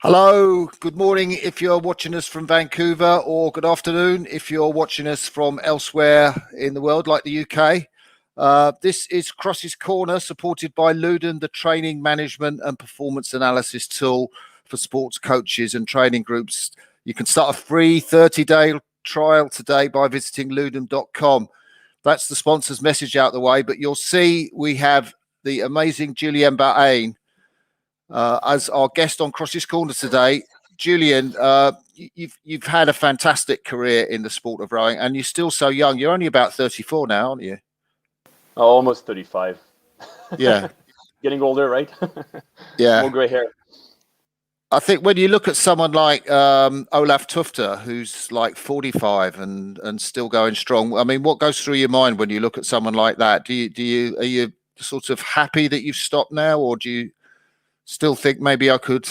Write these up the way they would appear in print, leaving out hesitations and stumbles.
Hello, good morning if you're watching us from Vancouver, or good afternoon if you're watching us from elsewhere in the world, like the UK. This is Crossy's Corner, supported by Ludum, the training management and performance analysis tool for sports coaches and training groups. You can start a free 30-day trial today by visiting ludum.com. That's the sponsor's message out the way, but you'll see we have the amazing Julien Bahain as our guest on Crossy's Corner today. Julien, you've had a fantastic career in the sport of rowing, and you're still so young. You're only about 34 now, aren't you? Oh, almost 35. Yeah. Getting older, right? Yeah. More gray hair. I think when you look at someone like Olaf Tufte, who's like 45 and still going strong, I mean, what goes through your mind when you look at someone like that? Are you sort of happy that you've stopped now, or do you still think maybe I could?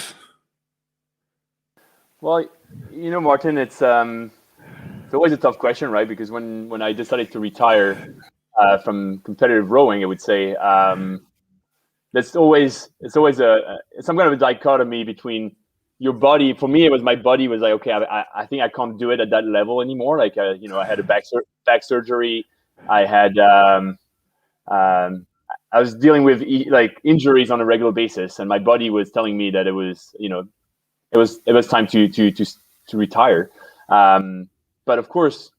Well, Martin, it's always a tough question, right? Because when I decided to retire from competitive rowing, I would say it's always some kind of a dichotomy between your body. For me, it was my body was like, okay, I think I can't do it at that level anymore. Like, I had a back surgery. I had I was dealing with injuries on a regular basis, and my body was telling me that it was time to retire. But of course,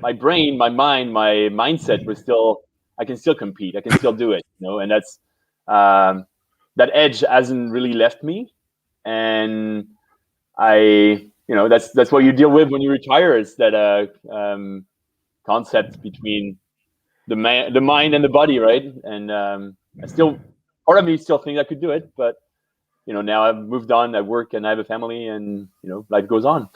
my brain, my mind, my mindset was still, I can still compete, I can still do it, and that's that edge hasn't really left me. And that's what you deal with when you retire, is that concept between the mind and the body, right? And I still, part of me still thinks I could do it, but now I've moved on. I work and I have a family, and life goes on.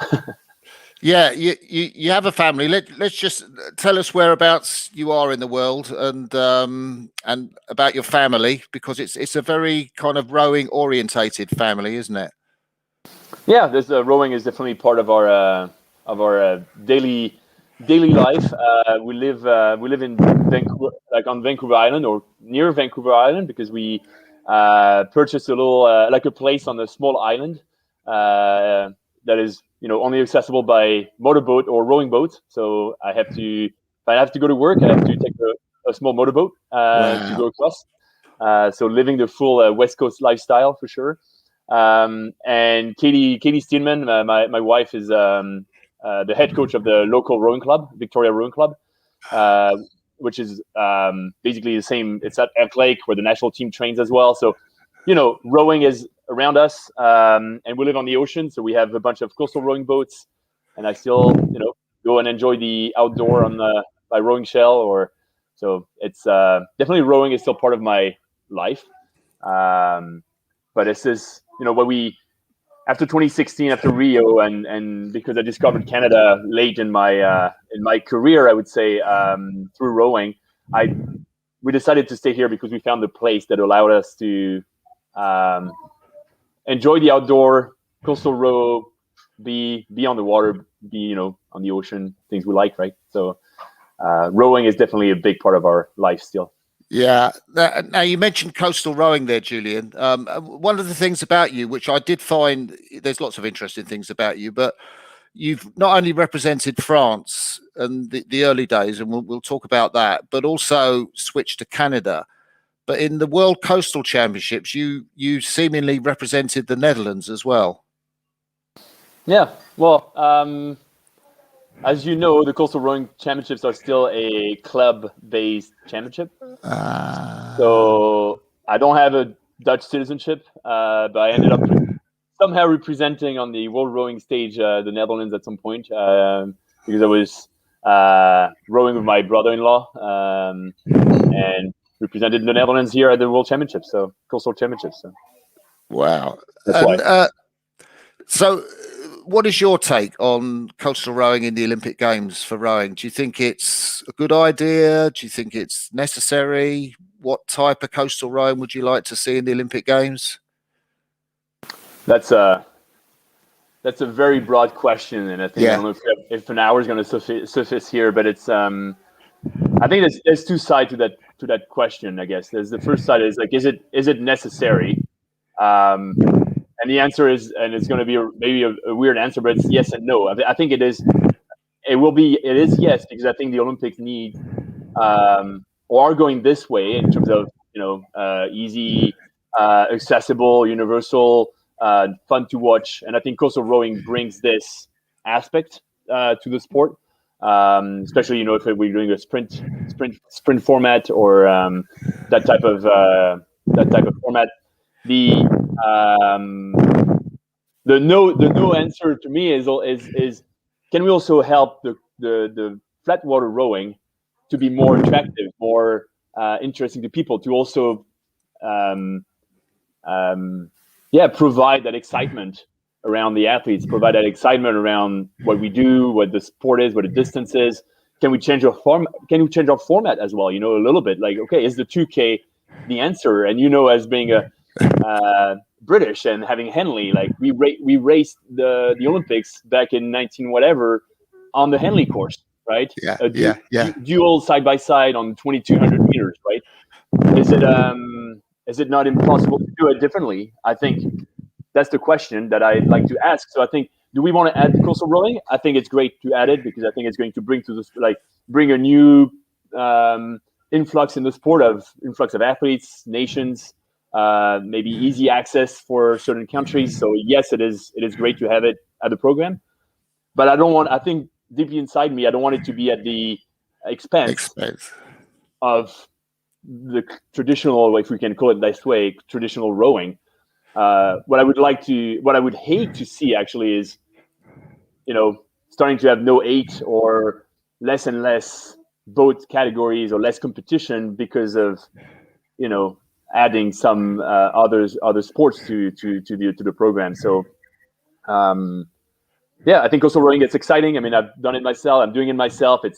Yeah, you have a family. Let's just tell us whereabouts you are in the world, and about your family, because it's a very kind of rowing orientated family, isn't it? Yeah, there's rowing is definitely part of our daily life. We live in Vancouver, like on Vancouver Island or near Vancouver Island, because we purchased a little like a place on a small island that is only accessible by motorboat or rowing boat. So if I have to go to work, I have to take a small motorboat to go across. So living the full West Coast lifestyle for sure. And Katie Steenman, my wife, is the head coach of the local rowing club, Victoria Rowing Club, which is basically the same. It's at Elk Lake, where the national team trains as well. So, rowing is around us, and we live on the ocean, so we have a bunch of coastal rowing boats. And I still, go and enjoy the outdoor on my rowing shell. So it's definitely, rowing is still part of my life. But it's this, what we, after 2016, after Rio, and because I discovered Canada late in my career, I would say, through rowing, we decided to stay here because we found a place that allowed us to enjoy the outdoor, coastal row, be on the water, be on the ocean, things we like, right? So rowing is definitely a big part of our life still. Yeah. Now, you mentioned coastal rowing there, Julien. One of the things about you, which I did find, there's lots of interesting things about you, but you've not only represented France in the early days, and we'll talk about that, but also switched to Canada. But in the World Coastal Championships, you seemingly represented the Netherlands as well. Yeah. Well, as you know, the Coastal Rowing Championships are still a club-based championship. So I don't have a Dutch citizenship, but I ended up somehow representing on the World Rowing stage the Netherlands at some point, because I was rowing with my brother-in-law and represented the Netherlands here at the World Championships, so Coastal Championships. So. Wow. That's why. So what is your take on coastal rowing in the Olympic Games for rowing? Do you think it's a good idea? Do you think it's necessary? What type of coastal rowing would you like to see in the Olympic Games? That's a very broad question, and I think I don't know if an hour is going to suffice here, but it's I think there's two sides to that question. I guess there's the first side is like, is it necessary? And the answer is, and it's going to be maybe a weird answer, but it's yes and no. I think it is. It is yes, because I think the Olympics need or are going this way in terms of easy, accessible, universal, fun to watch, and I think coastal rowing brings this aspect to the sport, especially if we're doing a sprint format or that type of format. The no answer to me is can we also help the flat water rowing to be more attractive, more interesting to people, to also provide that excitement around the athletes, provide that excitement around what we do, what the sport is, what the distance is. Can we change our format as well? A little bit, like, okay, is the 2K the answer? And as being a British and having Henley, like we raced the Olympics back in 19 whatever on the Henley course, right? Dual side by side on 2,200 meters, right? Is it not impossible to do it differently? I think that's the question that I'd like to ask. So I think, do we want to add the coastal rowing? I think it's great to add it, because I think it's going to bring a new influx in the sport, influx of athletes, nations, maybe easy access for certain countries. So yes, it is great to have it at the program, but I think deeply inside me, I don't want it to be at the expense of the traditional, if we can call it this way, traditional rowing. What I would hate to see actually is, starting to have no 8 or less and less boat categories or less competition because of, adding some other sports to the program. So, I think coastal rowing, it's exciting. I mean, I've done it myself. I'm doing it myself. It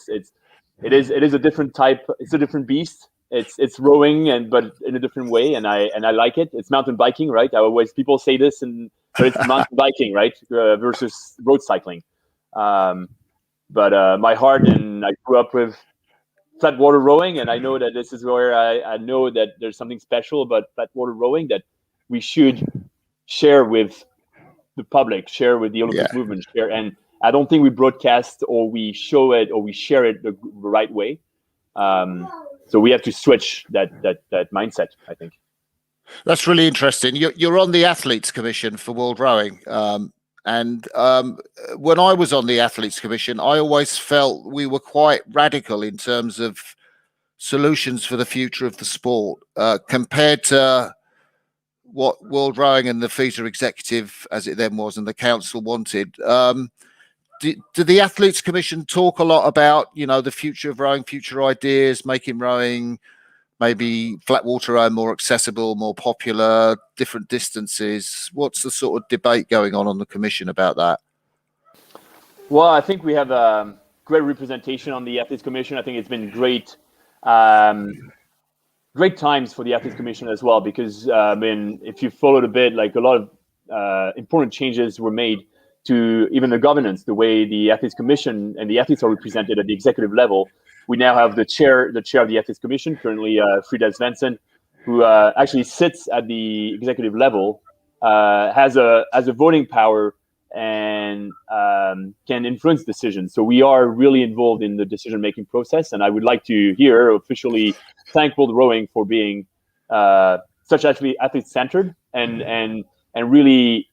is a different type. It's a different beast. It's rowing, but in a different way, and I like it. It's mountain biking, right? People say this, but it's mountain biking, right, versus road cycling. But my heart, and I grew up with flat water rowing, and I know that this is where I know that there's something special about flat water rowing that we should share with the public, share with the Olympic movement, share. And I don't think we broadcast or we show it or we share it the right way. So we have to switch that mindset, I think. That's really interesting. You're on the Athletes Commission for World Rowing. And when I was on the Athletes Commission, I always felt we were quite radical in terms of solutions for the future of the sport, compared to what World Rowing and the FISA executive, as it then was, and the council wanted. Do the Athletes Commission talk a lot about, the future of rowing, future ideas, making rowing maybe flat water rowing more accessible, more popular, different distances? What's the sort of debate going on the commission about that? Well, I think we have a great representation on the Athletes Commission. I think it's been great times for the Athletes Commission as well, because if you followed a bit, like a lot of important changes were made to even the governance, the way the Athletes Commission and the athletes are represented at the executive level. We now have the chair of the Athletes Commission, currently Frida Svensson, who actually sits at the executive level, has a voting power, and can influence decisions. So we are really involved in the decision-making process, and I would like to here officially thank World Rowing for being such athlete-centered and really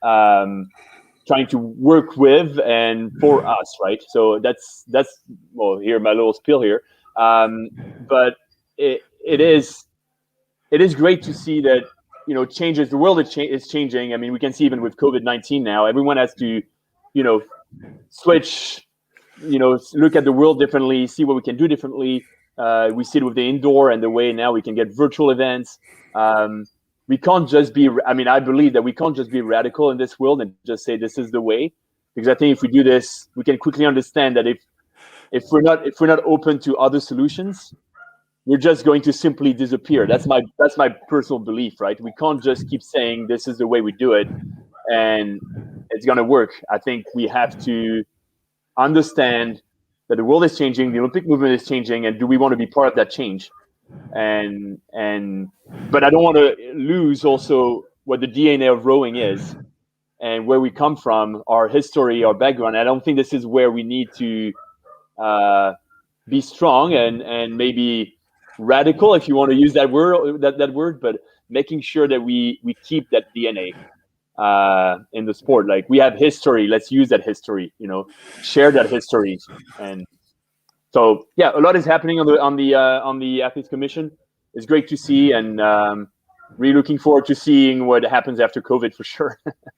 trying to work with and for us, right? So that's well, here my little spiel here, but it is great to see that changes. The world is changing. I mean, we can see even with COVID-19 now, everyone has to switch, look at the world differently, see what we can do differently. We see it with the indoor and the way now we can get virtual events. We can't just be, I believe that we can't just be radical in this world and just say this is the way, because I think if we do this, we can quickly understand that if we're not open to other solutions, we're just going to simply disappear. That's my personal belief, right? We can't just keep saying this is the way we do it and it's going to work. I think we have to understand that the world is changing, the Olympic movement is changing, and do we want to be part of that change? But I don't want to lose also what the DNA of rowing is, and where we come from, our history, our background. I don't think this is where we need to be strong and maybe radical, if you want to use that word, but making sure that we keep that DNA in the sport. Like, we have history, let's use that history, share that history. And so, yeah, a lot is happening on the Athletes Commission. It's great to see, and really looking forward to seeing what happens after COVID, for sure.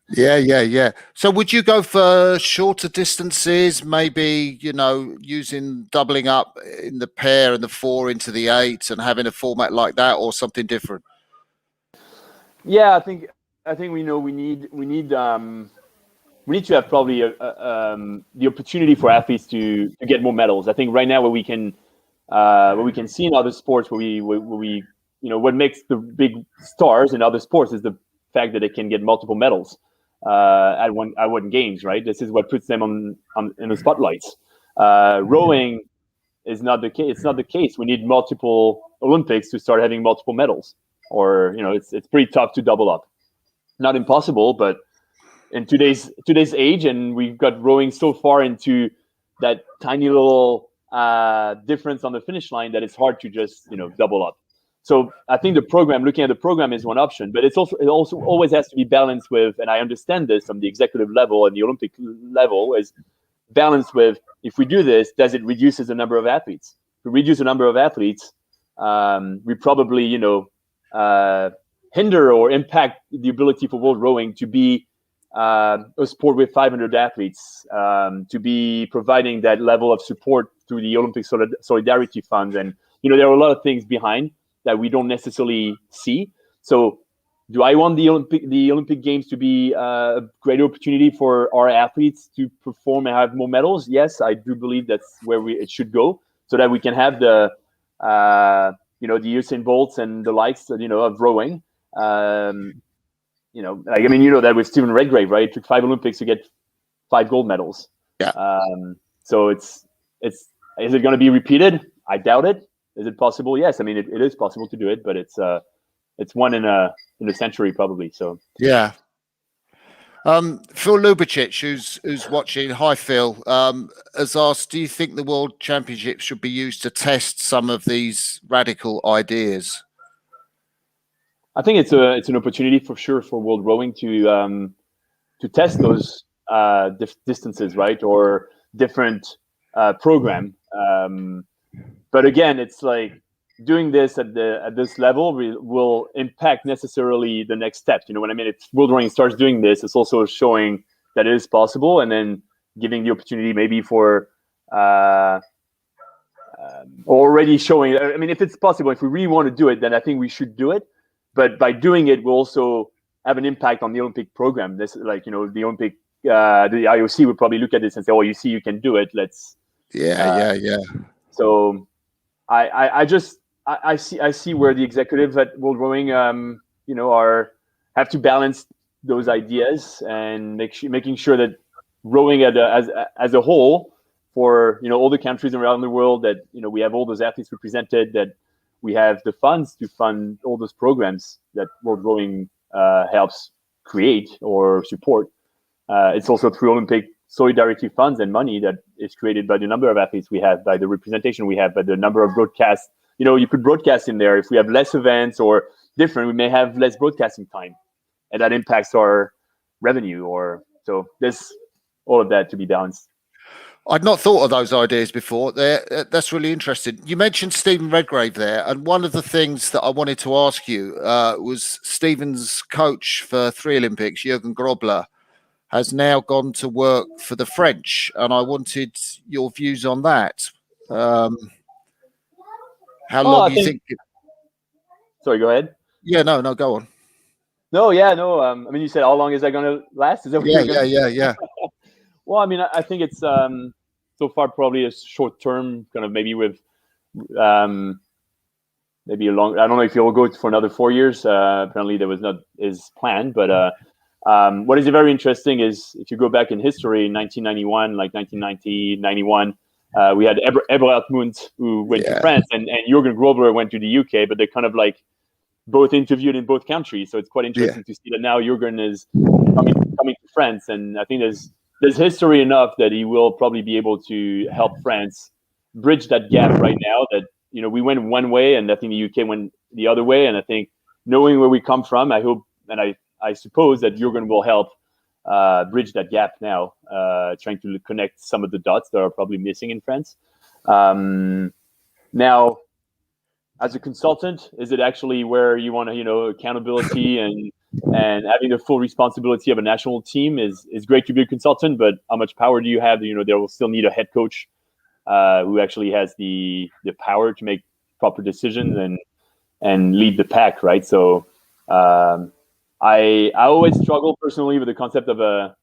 Yeah. So would you go for shorter distances, maybe, using doubling up in the pair and the 4 into the 8 and having a format like that, or something different? Yeah, I think we need to have probably the opportunity for athletes to get more medals. I think right now what we can see in other sports, what makes the big stars in other sports is the fact that they can get multiple medals at one games, right? This is what puts them in the spotlights. Rowing is not the case. It's not the case. We need multiple Olympics to start having multiple medals, or it's pretty tough to double up. Not impossible, but in today's age, and we've got rowing so far into that tiny little difference on the finish line that it's hard to just double up. So I think looking at the program is one option, but it also always has to be balanced with, and I understand this on the executive level and the Olympic level, is balanced with, if we do this, does it reduces the number of athletes? If we reduce the number of athletes, we probably hinder or impact the ability for world rowing to be a sport with 500 athletes, to be providing that level of support through the Olympic Solidarity Fund. And, there are a lot of things behind that we don't necessarily see. So do I want the Olympic Games to be a great opportunity for our athletes to perform and have more medals? Yes, I do believe that's where it should go, so that we can have the Usain Bolts and the likes, of rowing. That with Stephen Redgrave, right? It took 5 Olympics to get 5 gold medals. Yeah. So is it going to be repeated? I doubt it. Is it possible? Yes. I mean, it is possible to do it, but it's one in a century probably. So yeah. Phil Lubicic, who's watching, hi Phil, has asked, do you think the World Championship should be used to test some of these radical ideas? I think it's an opportunity for sure for world rowing to test those distances, right, or different program. But again, it's like doing this at this level will impact necessarily the next step. You know what I mean? If world rowing starts doing this, it's also showing that it is possible, and then giving the opportunity maybe for already showing. I mean, if it's possible, if we really want to do it, then I think we should do it. But by doing it, we'll also have an impact on the Olympic program. This, the Olympic, the IOC would probably look at this and say, "Oh, you see, you can do it. Let's." Yeah. So, I see where the executives at World Rowing, have to balance those ideas and making sure that rowing as a whole, for all the countries around the world, that we have all those athletes represented, that we have the funds to fund all those programs that World Rowing helps create or support. It's also through Olympic solidarity funds and money that is created by the number of athletes we have, by the representation we have, by the number of broadcasts. You could broadcast in there. If we have less events or different, we may have less broadcasting time, and that impacts our revenue. So there's all of that to be balanced. I'd not thought of those ideas before. That's really interesting. You mentioned Stephen Redgrave there, and one of the things that I wanted to ask you was Stephen's coach for 3 Olympics, Jurgen Grobler, has now gone to work for the French, and I wanted your views on that. How long do you think? Sorry, go ahead. Yeah, no, go on. No. I mean, you said, how long is that going to last? Is that what yeah. Well, I mean, I think it's so far probably a short term, kind of maybe with maybe a long. I don't know if he'll go for another 4 years. Apparently, that was not his plan. But what is very interesting is, if you go back in history, in 1991, like 1990, 91, we had Eberhard Munt, who went to France, and Jurgen Grobler went to the UK, but they kind of like both interviewed in both countries. So it's quite interesting to see that now Jurgen is coming to France, and I think there's history enough that he will probably be able to help France bridge that gap right now. That we went one way, and I think the UK went the other way. And I think knowing where we come from, I hope and I suppose that Jurgen will help bridge that gap now, trying to connect some of the dots that are probably missing in France. Now, as a consultant, is it actually where you want to, accountability and having the full responsibility of a national team is great to be a consultant, but how much power do you have? They will still need a head coach who actually has the power to make proper decisions and lead the pack, right? So I always struggle personally with the concept of the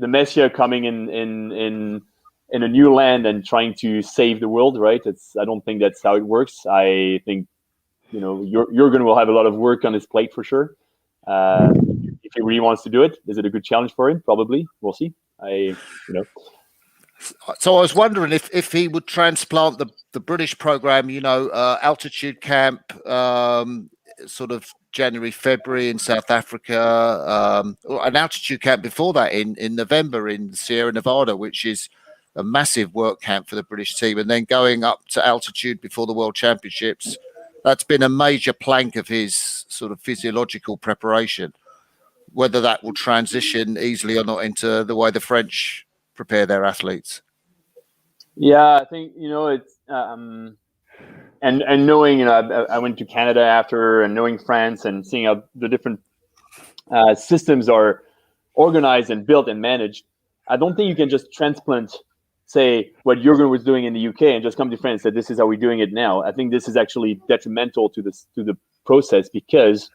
Messiah coming in a new land and trying to save the world, right? I don't think that's how it works. I think Jurgen will have a lot of work on his plate for sure. If he really wants to do it, is it a good challenge for him? Probably. We'll see. So I was wondering if he would transplant the British program, altitude camp, sort of January, February in South Africa, an altitude camp before that in November in Sierra Nevada, which is a massive work camp for the British team, and then going up to altitude before the World Championships. That's been a major plank of his sort of physiological preparation. Whether that will transition easily or not into the way the French prepare their athletes. Yeah, I think it's and knowing I went to Canada after, and knowing France and seeing how the different systems are organized and built and managed. I don't think you can just transplant, say, what Jurgen was doing in the UK and just come to France and say, this is how we're doing it now. I think this is actually detrimental to the process because,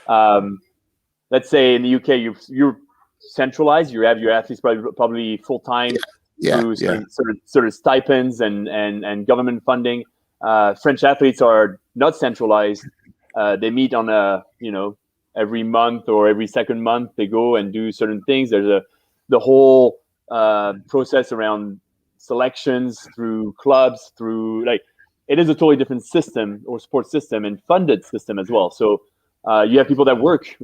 let's say in the UK, you're centralized. You have your athletes probably full time through sort of stipends and government funding. French athletes are not centralized. They meet on every month or every second month. They go and do certain things. There's the whole process around selections through clubs, it is a totally different system or sports system and funded system as well. So you have people that work,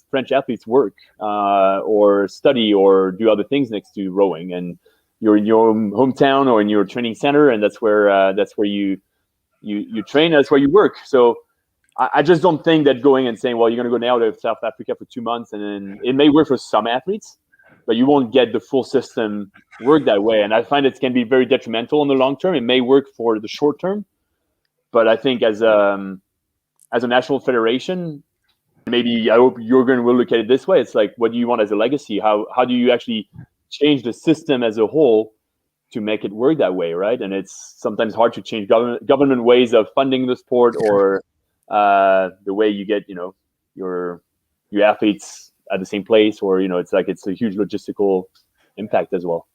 French athletes work or study or do other things next to rowing, and you're in your hometown or in your training center, and that's where you train. That's where you work. So I just don't think that going and saying, well, you're going to go now to South Africa for 2 months, and then it may work for some athletes, but you won't get the full system work that way. And I find it can be very detrimental in the long term. It may work for the short term, but I think as a national federation, maybe I hope Jurgen will look at it this way. It's like, what do you want as a legacy? How do you actually change the system as a whole to make it work that way, right? And it's sometimes hard to change government ways of funding the sport or the way you get, your athletes at the same place, or it's a huge logistical impact as well.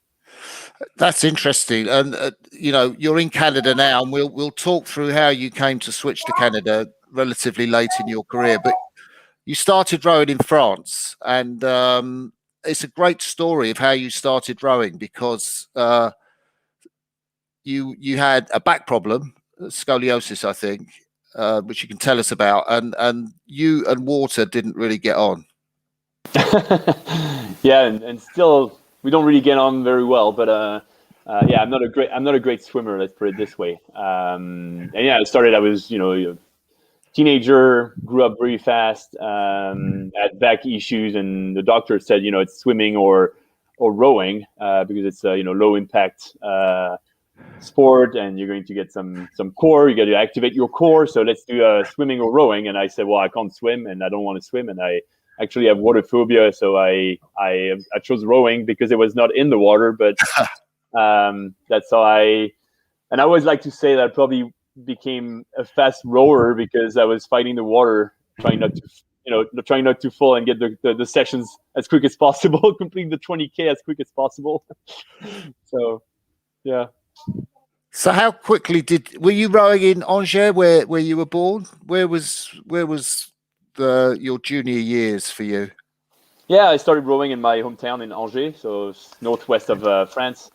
That's interesting, and you're in Canada now, and we'll talk through how you came to switch to Canada relatively late in your career. But you started rowing in France, and it's a great story of how you started rowing because you had a back problem, scoliosis, I think, which you can tell us about, and you and water didn't really get on. Yeah, and still we don't really get on very well. But I'm not a great swimmer. Let's put it this way. And yeah, I was a teenager, grew up very fast, had back issues, and the doctor said it's swimming or rowing because it's a low impact sport, and you're going to get some core. You got to activate your core. So let's do swimming or rowing. And I said, well, I can't swim, and I don't want to swim, and I actually have water phobia, so I chose rowing because it was not in the water, but that's how I always like to say that I probably became a fast rower because I was fighting the water, trying not to fall and get the sessions as quick as possible, complete the 20K as quick as possible. So, yeah. So how quickly were you rowing in Angers where you were born? Where was your junior years for you? Yeah, I started rowing in my hometown in Angers, so northwest of France,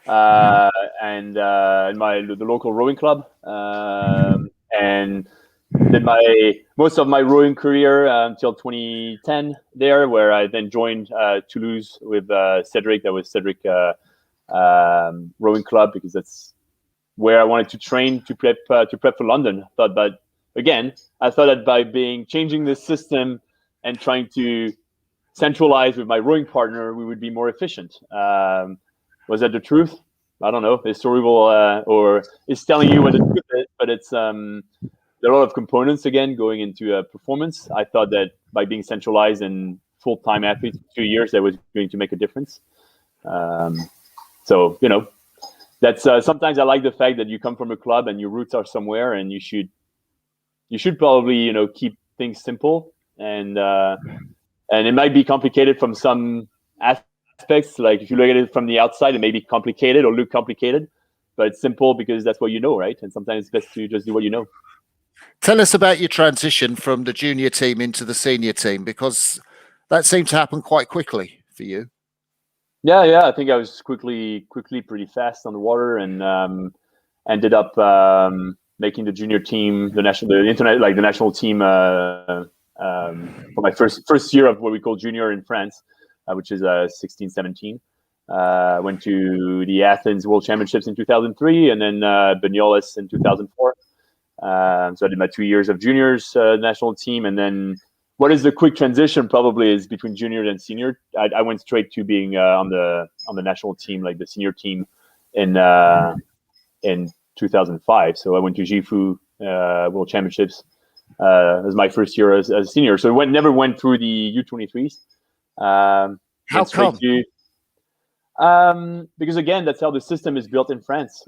and in the local rowing club. And did most of my rowing career until 2010 there, where I then joined Toulouse with Cedric. That was Cedric rowing club, because that's where I wanted to train to prep for London. But again, I thought that by changing the system and trying to centralize with my rowing partner, we would be more efficient. Was that the truth? I don't know. History will or is telling you what the truth is, but it's there are a lot of components again going into performance. I thought that by being centralized and full-time athletes for 2 years, that was going to make a difference. So that's sometimes I like the fact that you come from a club and your roots are somewhere, and you should probably keep things simple, and it might be complicated from some aspects. Like if you look at it from the outside, it may be complicated or look complicated, but it's simple because that's what you know, right? And sometimes it's best to just do what you know. Tell us about your transition from the junior team into the senior team, because that seemed to happen quite quickly for you. Yeah. I think I was quickly pretty fast on the water, and ended up making the junior team, the national team for my first year of what we call junior in France, which is 16, 17. Went to the Athens World Championships in 2003, and then Banyoles in 2004. So I did my 2 years of juniors national team, and then what is the quick transition probably is between junior and senior. I went straight to being on the national team, like the senior team, in 2005. So I went to Gifu World Championships as my first year as a senior. So never went through the U23s. How come? Because again, that's how the system is built in France.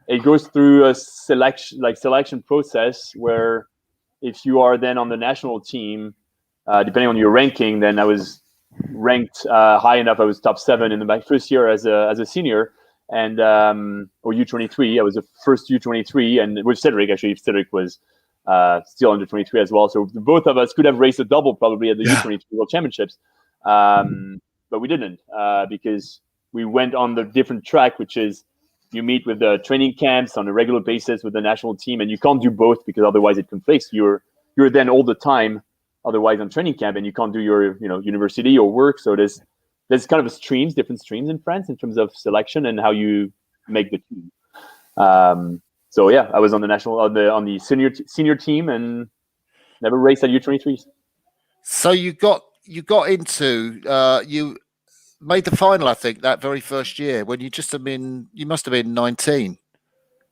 It goes through a selection process where if you are then on the national team, depending on your ranking, then I was ranked high enough. I was top 7 in my first year as a senior, and or U23. I was the first U23, and with Cedric actually. Cedric was still under 23 as well. So both of us could have raced a double probably at the U23 World Championships, but we didn't because we went on the different track, which is you meet with the training camps on a regular basis with the national team, and you can't do both because otherwise it conflicts. You're then all the time otherwise on training camp, and you can't do your university or work. So there's kind of different streams in France in terms of selection and how you make the team. So yeah, I was on the senior team and never raced at U23s. So you got into you made the final, I think, that very first year when you must have been 19.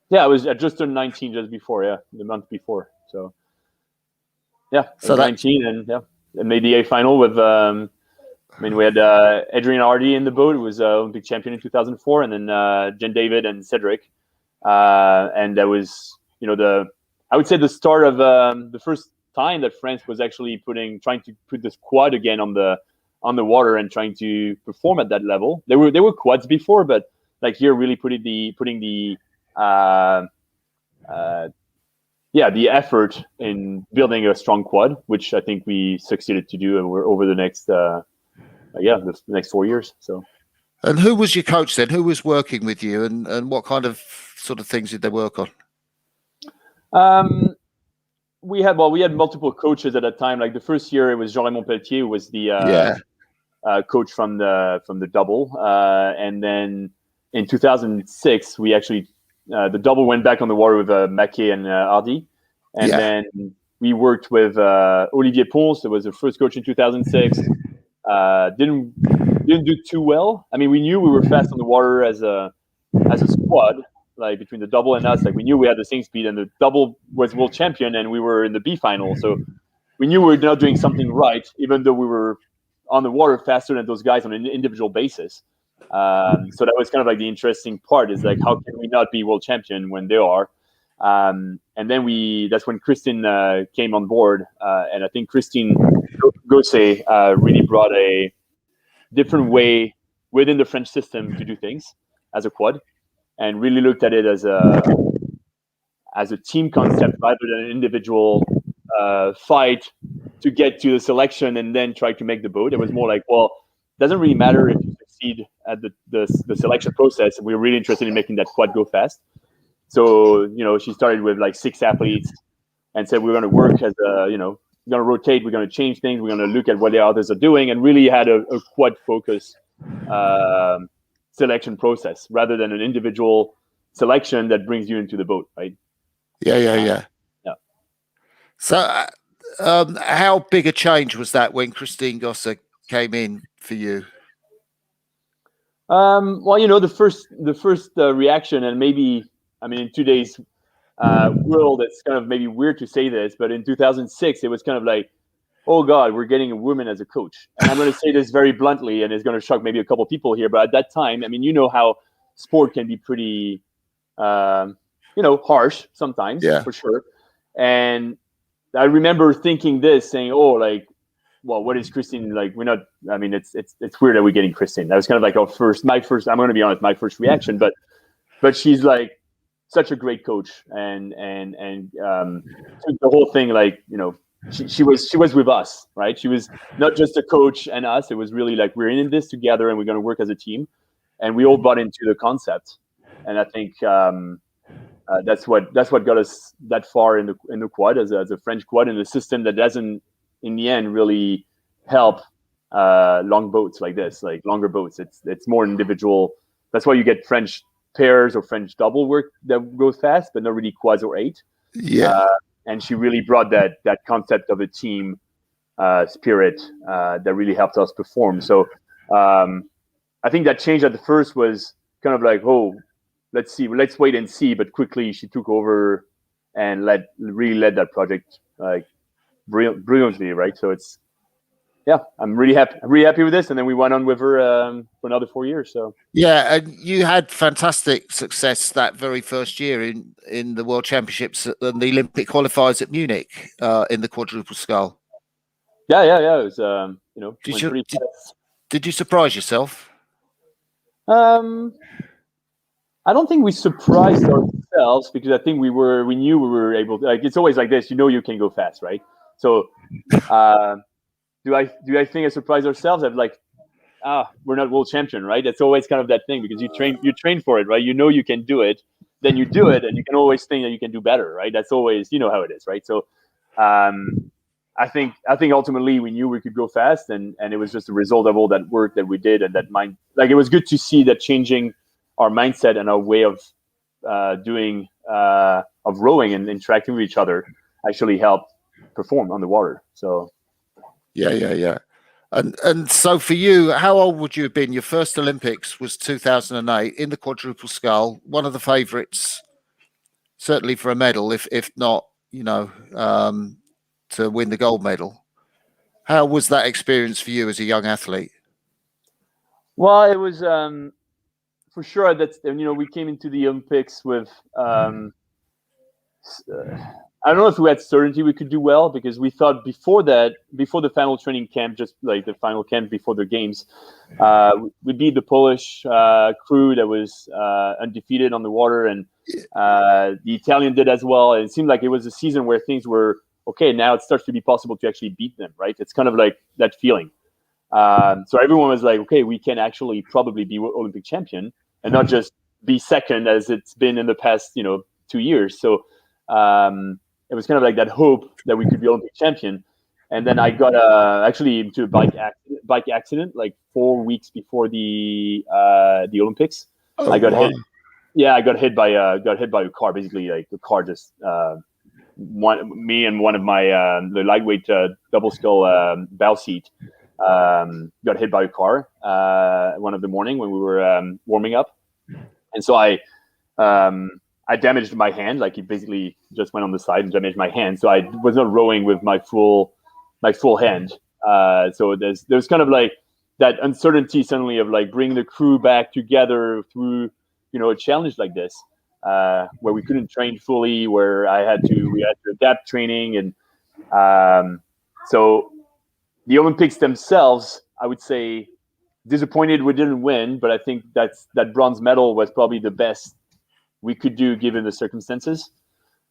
Yeah, I just turned 19 just before, the month before. So yeah, so 19 and made the A final with. We had Adrian Hardy in the boat, who was Olympic champion in 2004, and then Jen David and Cedric, and that was I would say the start of the first time that France was actually trying to put this quad again on the water and trying to perform at that level. There were quads before, but like here, really putting the effort in building a strong quad, which I think we succeeded to do over the next the next 4 years. So. And who was your coach then? Who was working with you, and what kind of sort of things did they work on? We had multiple coaches at that time. Like the first year, it was Jean-Raymond Pelletier, who was the coach from the double, and then in 2006, we actually the double went back on the water with Maquet and Hardy, and then we worked with Olivier Ponce, that was the first coach in 2006. Didn't do too well. I mean, we knew we were fast on the water as a squad, like between the double and us. Like we knew we had the same speed, and the double was world champion, and we were in the B final. So we knew we were not doing something right, even though we were on the water faster than those guys on an individual basis. So that was kind of like the interesting part, is like, how can we not be world champion when they are? And then that's when Christine came on board, and I think Christine Gosset really brought a different way within the French system to do things as a quad, and really looked at it as a team concept rather than an individual fight to get to the selection and then try to make the boat. It was more like, well, it doesn't really matter if you succeed at the selection process. We're really interested in making that quad go fast. So, she started with like 6 athletes and said, we're going to work as we're going to rotate, we're going to change things, we're going to look at what the others are doing, and really had a quad focus selection process rather than an individual selection that brings you into the boat, right? Yeah. Yeah. So, how big a change was that when Christine Gosser came in for you? Well, the first reaction, and maybe, in today's world, it's kind of maybe weird to say this, but in 2006, it was kind of like, oh God, we're getting a woman as a coach. And I'm going to say this very bluntly, and it's going to shock maybe a couple people here, but at that time, how sport can be pretty, harsh sometimes, for sure. And I remember thinking this, saying, oh, like, well, what is Christine like? We're not. It's weird that we're getting Christine. That was kind of like my first. I'm going to be honest, my first reaction. But she's like such a great coach, and the whole thing, like, she was with us, right? She was not just a coach and us. It was really like, we're in this together, and we're going to work as a team, and we all bought into the concept. And I think that's what got us that far in the quad as a French quad, in a system that doesn't, in the end, really help long boats like this, like longer boats. It's more individual. That's why you get French pairs or French double work that goes fast, but not really quads or 8. Yeah. And she really brought that concept of a team spirit that really helped us perform. So I think that change at the first was kind of like, oh, let's wait and see. But quickly she took over and really led that project like brilliantly, right? So I'm really happy with this. And then we went on with her for another 4 years. So yeah, and you had fantastic success that very first year in the World Championships and the Olympic qualifiers at Munich in the quadruple scull. Yeah. It was did you surprise yourself? I don't think we surprised ourselves, because I think we knew we were able to, like, it's always like this, you can go fast, right? So do I think I surprised ourselves? I'm like, we're not world champion, right? It's always kind of that thing, because you train for it, right? You can do it, then you do it, and you can always think that you can do better, right? That's always, how it is, right? So I think ultimately we knew we could go fast, and it was just a result of all that work that we did, and that mind. Like, it was good to see that changing our mindset and our way of doing of rowing and interacting with each other actually helped perform on the water. So yeah. And so for you, how old would you have been? Your first Olympics was 2008 in the quadruple scull, one of the favourites, certainly for a medal, if not, to win the gold medal. How was that experience for you as a young athlete? Well, it was for sure. We came into the Olympics with I don't know if we had certainty we could do well, because we thought before the final training camp, just like the final camp before the games, we beat the Polish crew that was undefeated on the water, and the Italian did as well. And it seemed like it was a season where things were okay. Now it starts to be possible to actually beat them, right? It's kind of like that feeling. So everyone was like, okay, we can actually probably be Olympic champion, and not just be second as it's been in the past, 2 years. So it was kind of like that hope that we could be Olympic champion. And then I got actually into a bike accident like 4 weeks before the Olympics. Oh, I got wow. hit. Yeah, I got hit by a car. Basically, like the car just me and one of my the lightweight double skull bow seat got hit by a car one of the morning when we were warming up, and so I damaged my hand. Like, it basically just went on the side and damaged my hand. So I was not rowing with my full hand. So there's kind of like that uncertainty suddenly of like bringing the crew back together through, a challenge like this, where we couldn't train fully, where we had to adapt training. And so the Olympics themselves, I would say, disappointed we didn't win, but I think that bronze medal was probably the best we could do given the circumstances.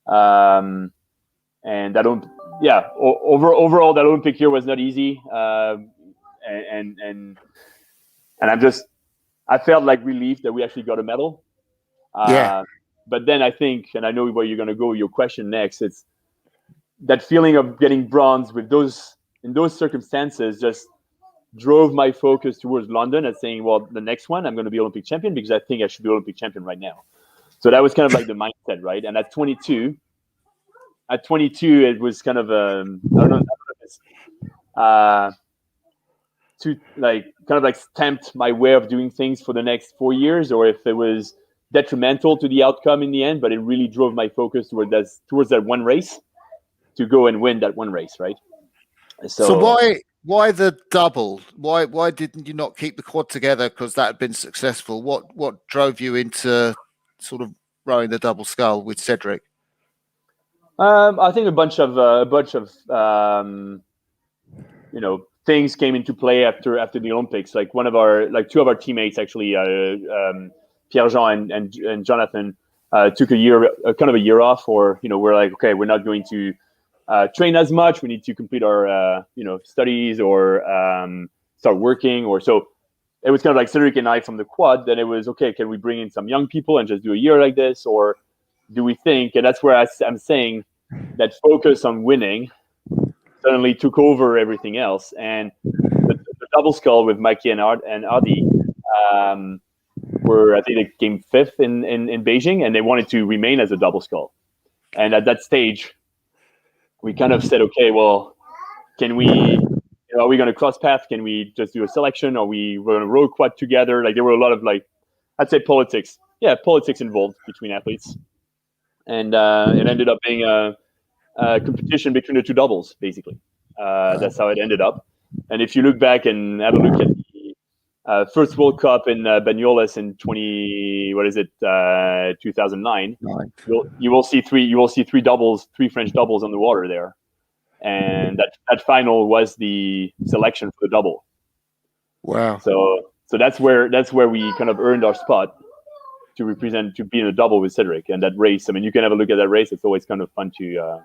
And overall that Olympic year was not easy. And I felt like relief that we actually got a medal. But then I think, and I know where you're going to go, your question next, it's that feeling of getting bronze with those, in those circumstances, just drove my focus towards London and saying, well, the next one, I'm going to be Olympic champion because I think I should be Olympic champion right now. So that was kind of like the mindset, right? And at 22, it was kind of, I don't know if it's, to like kind of like stamped my way of doing things for the next 4 years, or if it was detrimental to the outcome in the end, but it really drove my focus towards that one race, to go and win that one race, right? So why the double? Why didn't you not keep the quad together? Because that had been successful. What drove you into sort of rowing the double scull with Cedric? I think a bunch of things came into play after the Olympics. Like two of our teammates actually, Pierre-Jean and Jonathan, took a year off, or we're like, okay, we're not going to train as much. We need to complete our studies or start working, or so. It was kind of like Cedric and I from the quad. Then it was okay. Can we bring in some young people and just do a year like this, or do we think? And that's where I'm saying that focus on winning suddenly took over everything else. And the double scull with Mikey and Adi I think they came fifth in Beijing, and they wanted to remain as a double scull. And at that stage, we kind of said, okay, well, can we? Are we going to cross path? Can we just do a selection? Are we going to row quad together? Like there were a lot of I'd say politics involved between athletes, and it ended up being a competition between the two doubles, basically. That's how it ended up. And if you look back and have a look at the first World Cup in Banyoles in 2009, you will see three doubles, three French doubles on the water there. And that final was the selection for the double. Wow! So that's where we kind of earned our spot to be in a double with Cedric. And that race, I mean, you can have a look at that race. It's always kind of fun to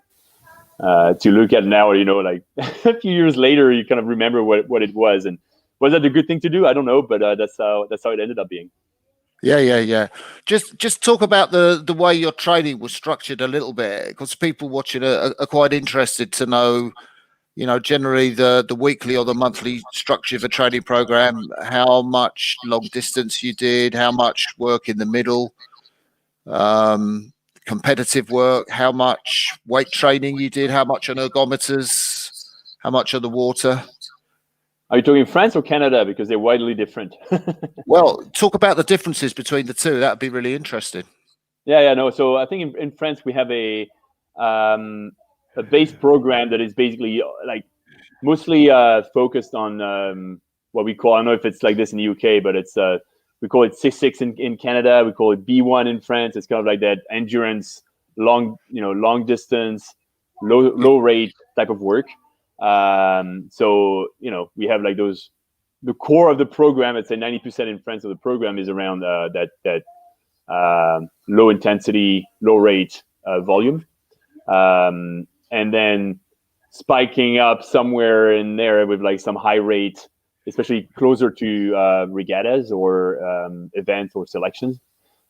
look at now. Like a few years later, you kind of remember what it was. And was that a good thing to do? I don't know, but that's how it ended up being. Yeah. Just talk about the way your training was structured a little bit, because people watching are quite interested to know, generally the weekly or the monthly structure of a training program, how much long distance you did, how much work in the middle, competitive work, how much weight training you did, how much on ergometers, how much on the water. Are you talking France or Canada? Because they're widely different. Well, talk about the differences between the two. That'd be really interesting. No. So I think in France we have a base program that is basically mostly focused on what we call, I don't know if it's like this in the UK, but it's we call it 6-6 in Canada. We call it B1 in France. It's kind of like that endurance, long distance, low rate type of work. So we have the core of the program. I'd say 90% in France of the program is around that low intensity, low rate volume, and then spiking up somewhere in there with some high rate, especially closer to regattas or events or selections.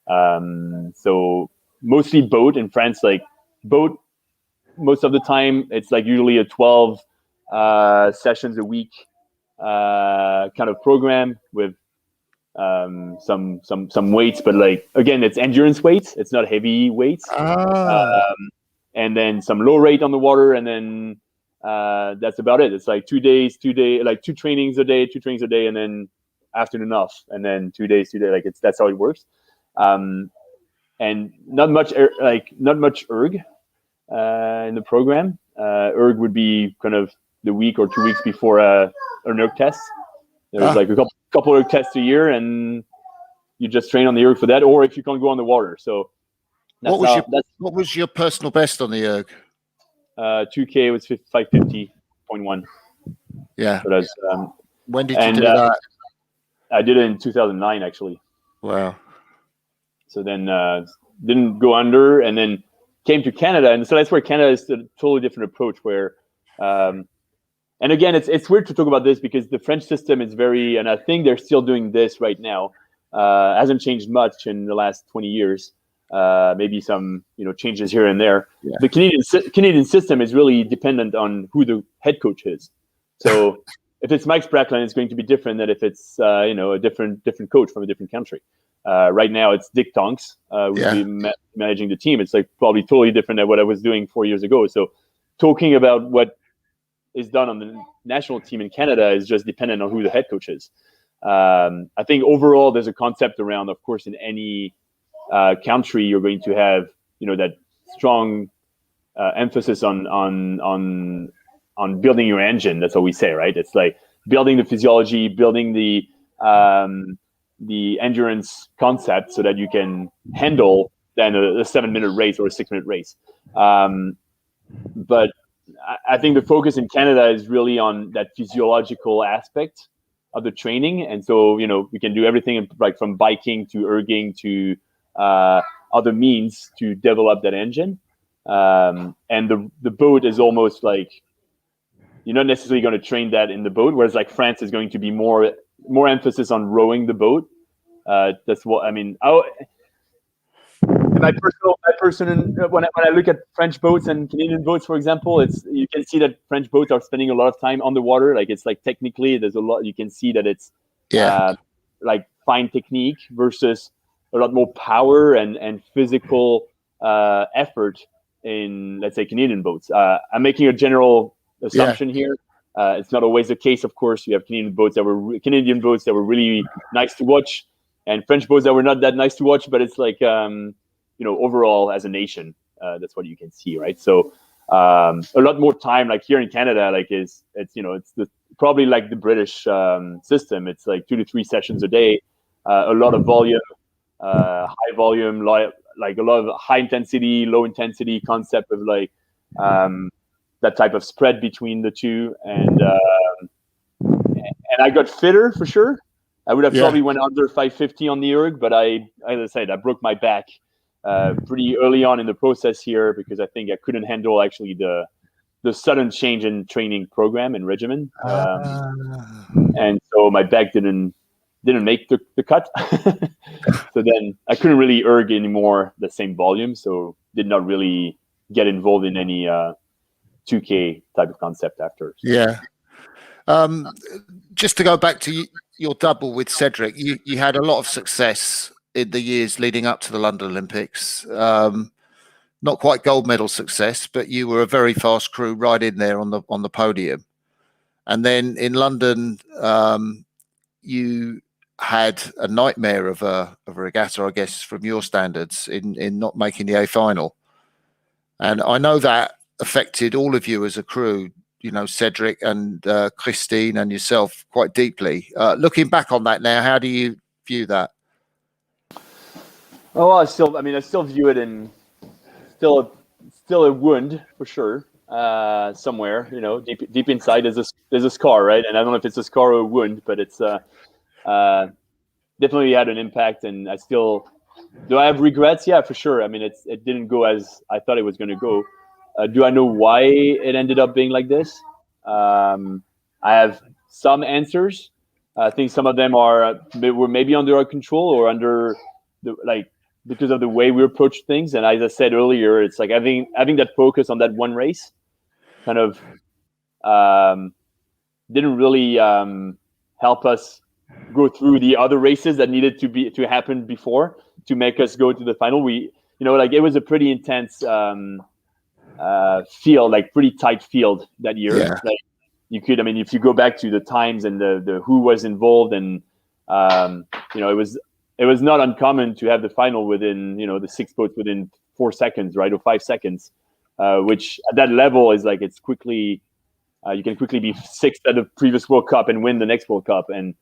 So mostly boat in France, boat. Most of the time, it's usually a 12 sessions a week kind of program with some weights, but again, it's endurance weights. It's not heavy weights. And then some low rate on the water, and then that's about it. It's 2 days, 2 trainings a day, and then afternoon off, and then 2 days. That's how it works. And not much erg in the program. Erg would be kind of the week or 2 weeks before an erg test. There's a couple erg tests a year, and you just train on the erg for that, or if you can't go on the water. So what was your personal best on the erg? 2K was 550.1. Yeah. So that's, when did you do that? I did it in 2009, actually. Wow. So then didn't go under, and then came to Canada, and so that's where Canada is a totally different approach. Where, and again, it's weird to talk about this because the French system is very, and I think they're still doing this right now. Hasn't changed much in the last 20 years. maybe some changes here and there. Yeah. The Canadian system is really dependent on who the head coach is. So if it's Mike Spracklen, it's going to be different than if it's a different coach from a different country. Right now, it's Dick Tonks who's managing the team. It's like probably totally different than what I was doing 4 years ago. So talking about what is done on the national team in Canada is just dependent on who the head coach is. I think overall, there's a concept around, of course, in any country, you're going to have that strong emphasis on building your engine. That's what we say, right? It's like building the physiology, building the endurance concept so that you can handle then a 7-minute race or a 6-minute race. But I think the focus in Canada is really on that physiological aspect of the training. And so, we can do everything like from biking to erging to other means to develop that engine. And the boat is almost like you're not necessarily going to train that in the boat, whereas like France is going to be more emphasis on rowing the boat. That's what I mean. My personal when I look at French boats and Canadian boats, for example, you can see that French boats are spending a lot of time on the water. Like it's like technically there's a lot you can see that it's like fine technique versus a lot more power and physical effort in, let's say, Canadian boats. I'm making a general assumption here. It's not always the case, of course. You have Canadian boats that were really nice to watch, and French boats that were not that nice to watch. But it's like overall as a nation, that's what you can see, right? So a lot more time, like here in Canada, like it's probably like the British system. It's like 2 to 3 sessions a day, a lot of volume. High volume, like a lot of high intensity, low intensity concept of like that type of spread between the two, and I got fitter for sure. I would have probably went under 550 on the erg, but as I said, I broke my back pretty early on in the process here because I think I couldn't handle actually the sudden change in training program and regimen, and so my back didn't make the cut. So then I couldn't really erg anymore the same volume, so did not really get involved in any 2K type of concept after. Yeah. Just to go back to your double with Cedric, you had a lot of success in the years leading up to the London Olympics. Not quite gold medal success, but you were a very fast crew right in there on the podium. And then in London, you had a nightmare of a regatta, I guess, from your standards in not making the A final. And I know that affected all of you as a crew, Cedric and Christine and yourself quite deeply. Looking back on that now, how do you view that? Oh, I still view it in still a wound for sure. Somewhere, deep inside there's a scar, right? And I don't know if it's a scar or a wound, but it's definitely had an impact. And do I have regrets? Yeah, for sure. I mean, it didn't go as I thought it was going to go. Do I know why it ended up being like this? I have some answers. I think some of them were maybe under our control or under because of the way we approach things. And as I said earlier, it's like having that focus on that one race kind of didn't really help us go through the other races that needed to happen before to make us go to the final. It was a pretty intense field, like pretty tight field that year. Yeah. Like if you go back to the times and the who was involved, and it was not uncommon to have the final within the 6 boats within 4 seconds, right, or 5 seconds, which at that level is like it's quickly you can quickly be 6th at the previous World Cup and win the next World Cup, and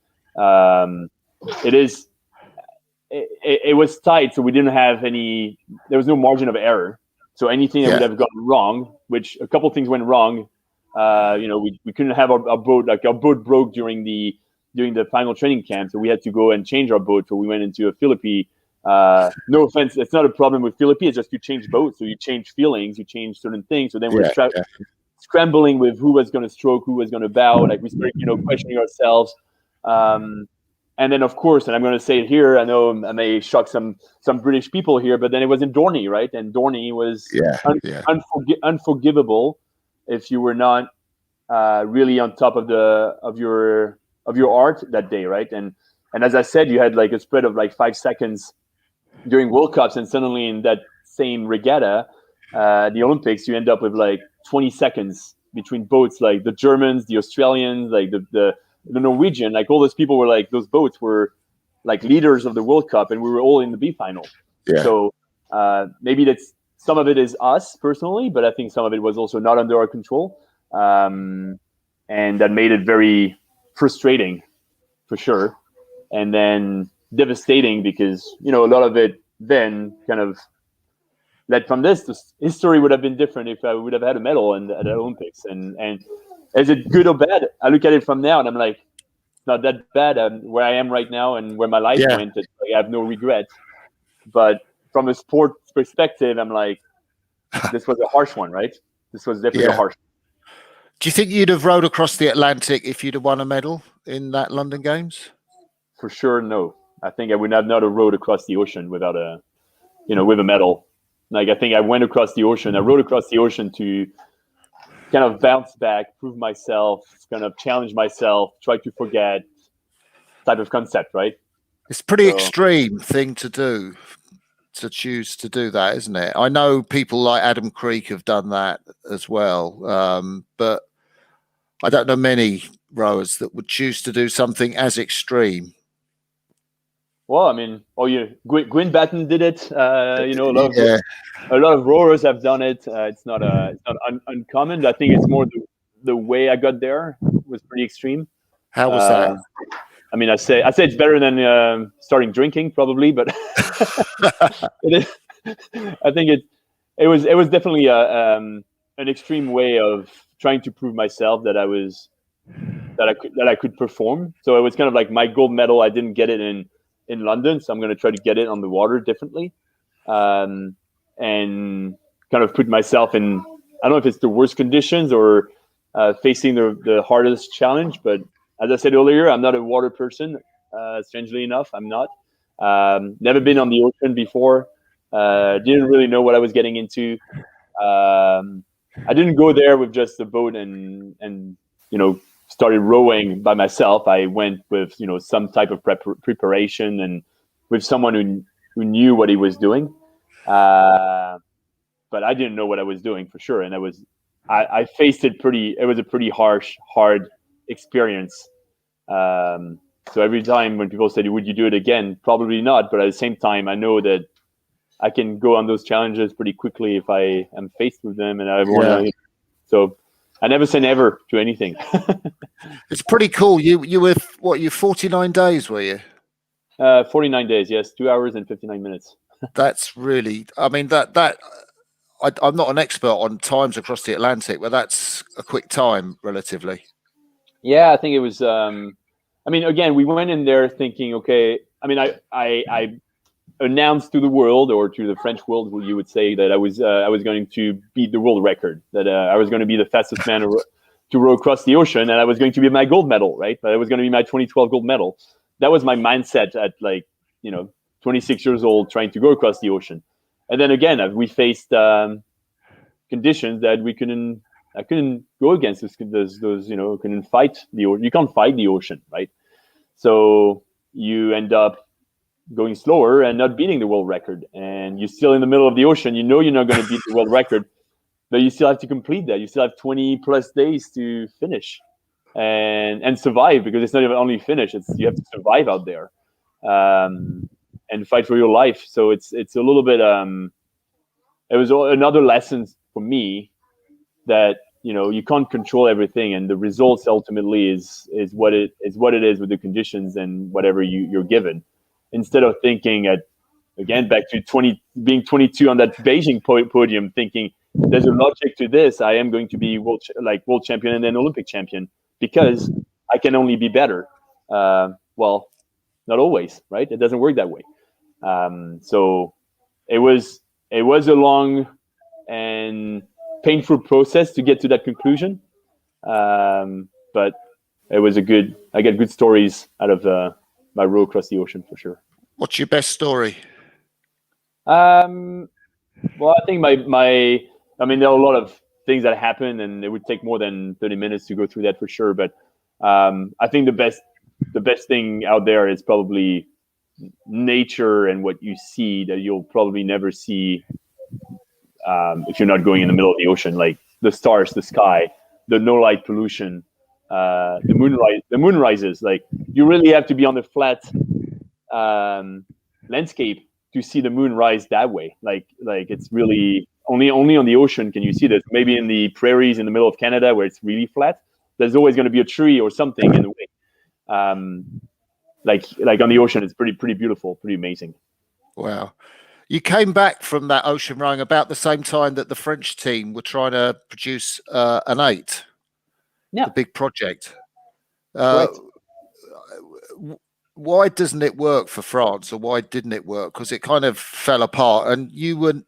it was tight, so we didn't have there was no margin of error. So anything that would have gone wrong, which a couple of things went wrong, we couldn't have our boat, like our boat broke during the final training camp, so we had to go and change our boat. So we went into a Philippi. No offense, it's not a problem with Philippi. It's just you change boats, so you change feelings, you change certain things. So then we're scrambling with who was going to stroke, who was going to bow. Like we started, questioning ourselves. And And then, of course, and I'm going to say it here, I know I may shock some British people here, but then it was in Dorney, right? And Dorney was unforgivable if you were not really on top of your art that day, right? And as I said, you had like a spread of like 5 seconds during World Cups, and suddenly in that same regatta, the Olympics, you end up with like 20 seconds between boats, like the Germans, the Australians, like the Norwegian, like all those people were like, those boats were like leaders of the World Cup, and we were all in the B final. Yeah. So maybe that's some of it is us personally, but I think some of it was also not under our control. And that made it very frustrating for sure. And then devastating because, you know, a lot of it then kind of led from this. History would have been different if I would have had a medal at the Olympics. And is it good or bad? I look at it from now and I'm like, it's not that bad. Where I am right now and where my life went, I have no regret. But from a sport perspective, I'm like, this was a harsh one, right? This was definitely a harsh one. Do you think you'd have rowed across the Atlantic if you'd have won a medal in that London Games? For sure, no. I think I would have not rowed across the ocean without with a medal. Like, I think I went across the ocean. I rowed across the ocean to kind of bounce back, prove myself, kind of challenge myself, try to forget type of concept, right? It's a pretty extreme thing to do, to choose to do that, isn't it? I know people like Adam Creek have done that as well, but I don't know many rowers that would choose to do something as extreme. Well, I mean, Gwyn Batten did it. A lot of rowers have done it. It's not uncommon. I think it's more the way I got there was pretty extreme. How was that? I mean, I say it's better than starting drinking, probably, but I think it was definitely an extreme way of trying to prove myself that I could perform. So it was kind of like my gold medal. I didn't get it in London, so I'm going to try to get it on the water differently, and kind of put myself in. I don't know if it's the worst conditions or facing the hardest challenge, but as I said earlier, I'm not a water person. Strangely enough, I'm not. Never been on the ocean before. Didn't really know what I was getting into. I didn't go there with just the boat and started rowing by myself. I went with some type of preparation and with someone who knew what he was doing. But I didn't know what I was doing for sure, and I faced it pretty. It was a pretty hard experience. So every time when people said, "Would you do it again?" Probably not. But at the same time, I know that I can go on those challenges pretty quickly if I am faced with them, and I want to. So I never say never to anything. It's pretty cool. You were what? You 49 days, were you? 49 days, yes, 2 hours and 59 minutes. That's really. I mean I'm not an expert on times across the Atlantic, but that's a quick time relatively. Yeah, I think it was. I mean, again, we went in there thinking, okay. I mean, I announced to the world or to the French world, you would say, that I was going to beat the world record, that I was going to be the fastest man to row across the ocean, and I was going to be my gold medal, right? But it was going to be my 2012 gold medal. That was my mindset at 26 years old, trying to go across the ocean. And then again, we faced conditions that I couldn't go against those couldn't fight the ocean. You can't fight the ocean, right? So you end up going slower and not beating the world record, and you're still in the middle of the ocean. You know you're not going to beat the world record, but you still have to complete that. You still have 20 plus days to finish and survive, because it's not even only finish. It's you have to survive out there and fight for your life. So it's a little bit. It was another lesson for me that you can't control everything, and the results ultimately is what it is with the conditions and whatever you're given. Instead of thinking again back to being 22 on that Beijing podium, thinking there's a logic to this. I am going to be world champion and then Olympic champion because I can only be better. Well, not always, right? It doesn't work that way. So it was a long and painful process to get to that conclusion. But it was I get good stories out of row across the ocean for sure. What's your best story? Well, I think I mean, there are a lot of things that happen, and it would take more than 30 minutes to go through that for sure. But I think the best thing out there is probably nature and what you see that you'll probably never see if you're not going in the middle of the ocean, like the stars, the sky, the no light pollution, the moon rises. Like you really have to be on the flat landscape to see the moon rise that way. Like it's really only on the ocean can you see this. Maybe in the prairies in the middle of Canada where it's really flat, there's always going to be a tree or something in the way. Like on the ocean, it's pretty beautiful, pretty amazing. Wow. You came back from that ocean rowing about the same time that the French team were trying to produce an 8. Yeah. The big project. Correct. Why doesn't it work for France, or why didn't it work? Because it kind of fell apart, and you were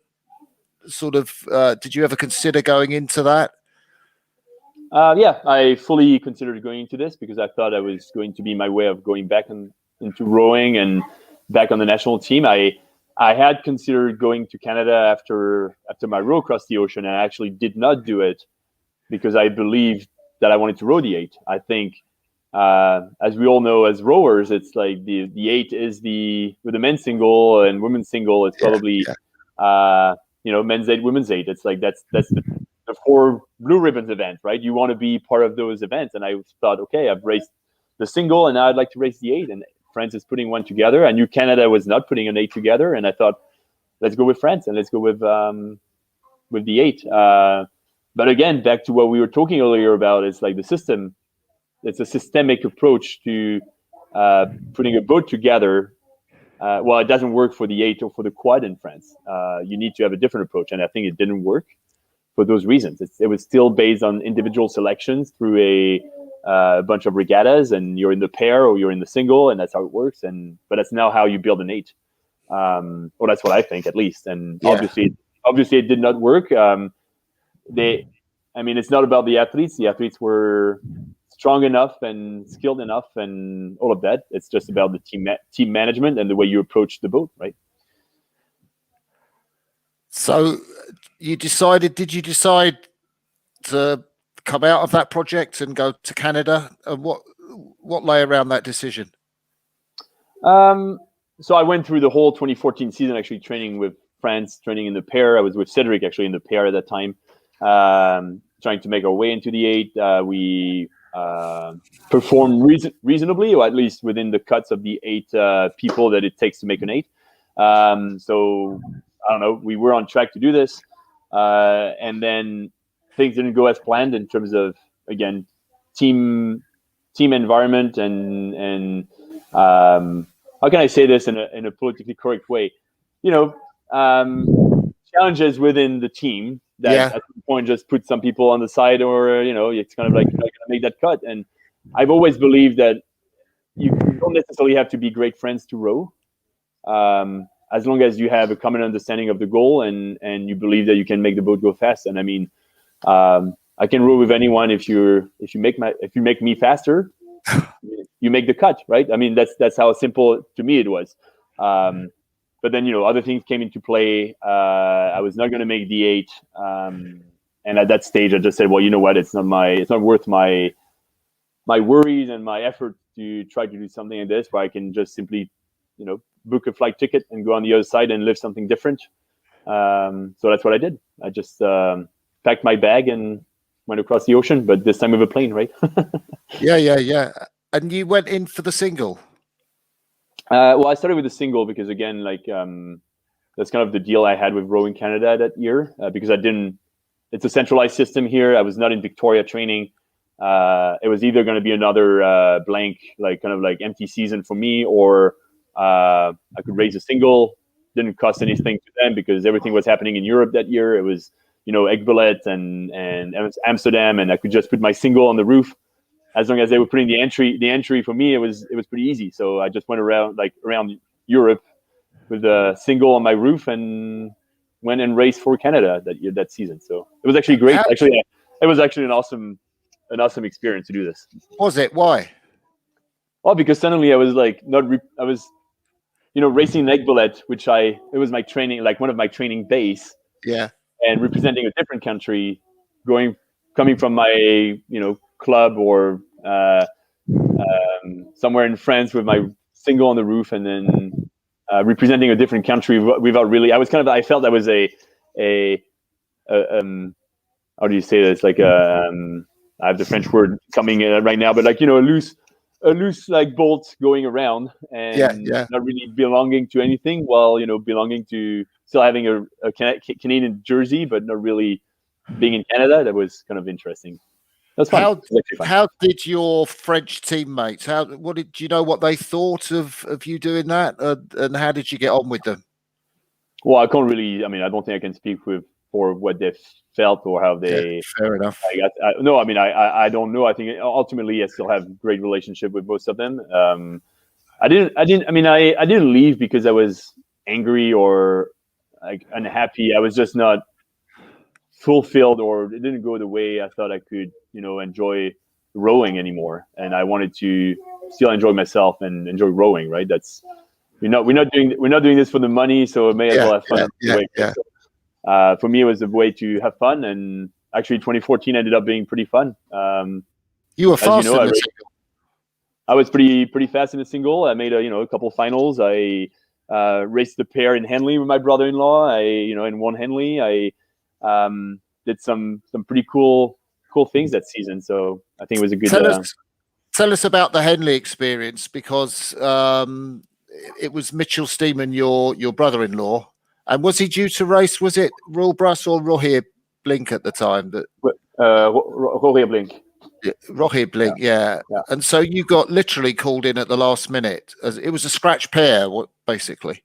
sort of, did you ever consider going into that? Yeah, I fully considered going into this because I thought I was going to be my way of going back into rowing and back on the national team. I had considered going to Canada after my row across the ocean, and I actually did not do it because I believed that I wanted to row the 8. I think, as we all know, as rowers, it's like the 8 is with the men's single and women's single. It's probably men's 8, women's 8. It's like that's the 4 blue ribbons event, right? You want to be part of those events, and I thought, okay, I've raced the single, and now I'd like to race the 8. And France is putting one together. I knew Canada was not putting an 8 together, and I thought, let's go with France and let's go with the 8. But again, back to what we were talking earlier about, it's like the system. It's a systemic approach to putting a boat together. Well, it doesn't work for the 8 or for the quad in France. You need to have a different approach, and I think it didn't work for those reasons. It was still based on individual selections through a bunch of regattas, and you're in the pair or you're in the single, and that's how it works. But that's now how you build an 8. Well, that's what I think, at least. And obviously, it did not work. It's not about the athletes. The athletes were strong enough and skilled enough and all of that. It's just about the team management and the way you approach the boat, right? So did you decide to come out of that project and go to Canada? And what lay around that decision? So I went through the whole 2014 season actually training with France, training in the pair. I was with Cedric actually in the pair at that time, trying to make our way into the 8. We performed reasonably, or at least within the cuts of the 8 people that it takes to make an 8. So I don't know, we were on track to do this. And then things didn't go as planned in terms of, again, team environment and how can I say this in a politically correct way? Challenges within the team that at some point just put some people on the side, or it's kind of like you're not gonna make that cut. And I've always believed that you don't necessarily have to be great friends to row, as long as you have a common understanding of the goal and you believe that you can make the boat go fast. And I mean, I can row with anyone if you make me faster, you make the cut, right? I mean, that's how simple to me it was. But then, other things came into play. I was not going to make the 8. And at that stage, I just said, well, you know what? It's not worth my worries and my effort to try to do something like this where I can just simply, book a flight ticket and go on the other side and live something different. So that's what I did. I just packed my bag and went across the ocean, but this time with a plane, right? Yeah. And you went in for the single? Well, I started with the single because, again, that's kind of the deal I had with Rowing Canada that year, because it's a centralized system here. I was not in Victoria training. It was either going to be another blank, kind of empty season for me, or I could raise a single. Didn't cost anything to them because everything was happening in Europe that year. It was, Egbelet and Amsterdam, and I could just put my single on the roof. As long as they were putting the entry for me, it was pretty easy. So I just went around Europe with a single on my roof and went and raced for Canada that season. So it was actually great. It was actually an awesome experience to do this. Was it? Why? Oh, because suddenly I was like I was racing neck bullet, which it was my training, like one of my training base, Yeah. and representing a different country, coming from my club or somewhere in France with my single on the roof, and then representing a different country without really. I felt I was a how do you say this? Like I have the French word coming right now, but like a loose like bolt going around and Yeah. not really belonging to anything, while belonging to still having a Canadian jersey, but not really being in Canada. That was kind of interesting. That's fun. Fun. How did your French teammates? Do you know what they thought of you doing that, and how did you get on with them? Well, I can't really. I mean, I don't think I can speak for what they felt or how they. Yeah, fair enough. No, I mean, I don't know. I think ultimately I still have great relationship with most of them. I didn't leave because I was angry or like unhappy. I was just not fulfilled, or it didn't go the way I thought I could, enjoy rowing anymore. And I wanted to still enjoy myself and enjoy rowing. Right? We're not doing this for the money, so it may as well have fun. So, for me, it was a way to have fun, and actually, 2014 ended up being pretty fun. You were fast in the single. I was pretty fast in the single. I made a couple finals. I raced the pair in Henley with my brother-in-law. In one Henley, I did some pretty cool things that season. So I think it was a good. Tell us about the Henley experience, because it was Mitchell Steeman, your brother-in-law, and was he due to race? Was it Rolbras or Rohier Blink at the time? Rohier Blink. Rohier Blink, yeah. And so you got literally called in at the last minute. It was a scratch pair, basically.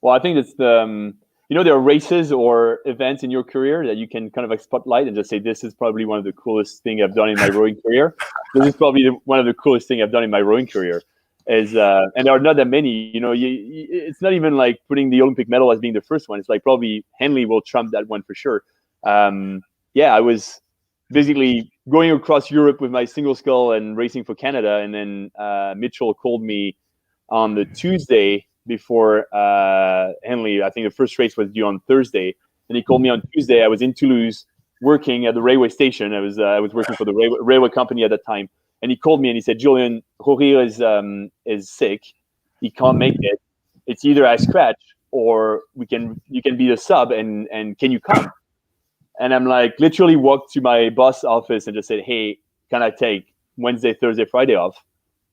Well, I think it's there are races or events in your career that you can kind of like spotlight and just say, this is probably one of the coolest things I've done in my rowing career. This is probably one of the coolest things I've done in my rowing career. And there are not that many. It's not even like putting the Olympic medal as being the first one. It's like probably Henley will trump that one for sure. I was basically going across Europe with my single scull and racing for Canada, and then Mitchell called me on the Tuesday before Henley. I think the first race was due on Thursday, and he called me on Tuesday. I was in Toulouse working at the railway station. I was working for the railway company at that time, and he called me and he said, "Julien, Rohier is sick. He can't make it. It's either I scratch or you can be the sub, and can you come?" And I'm like, literally walked to my boss office and just said, "Hey, can I take Wednesday, Thursday, Friday off?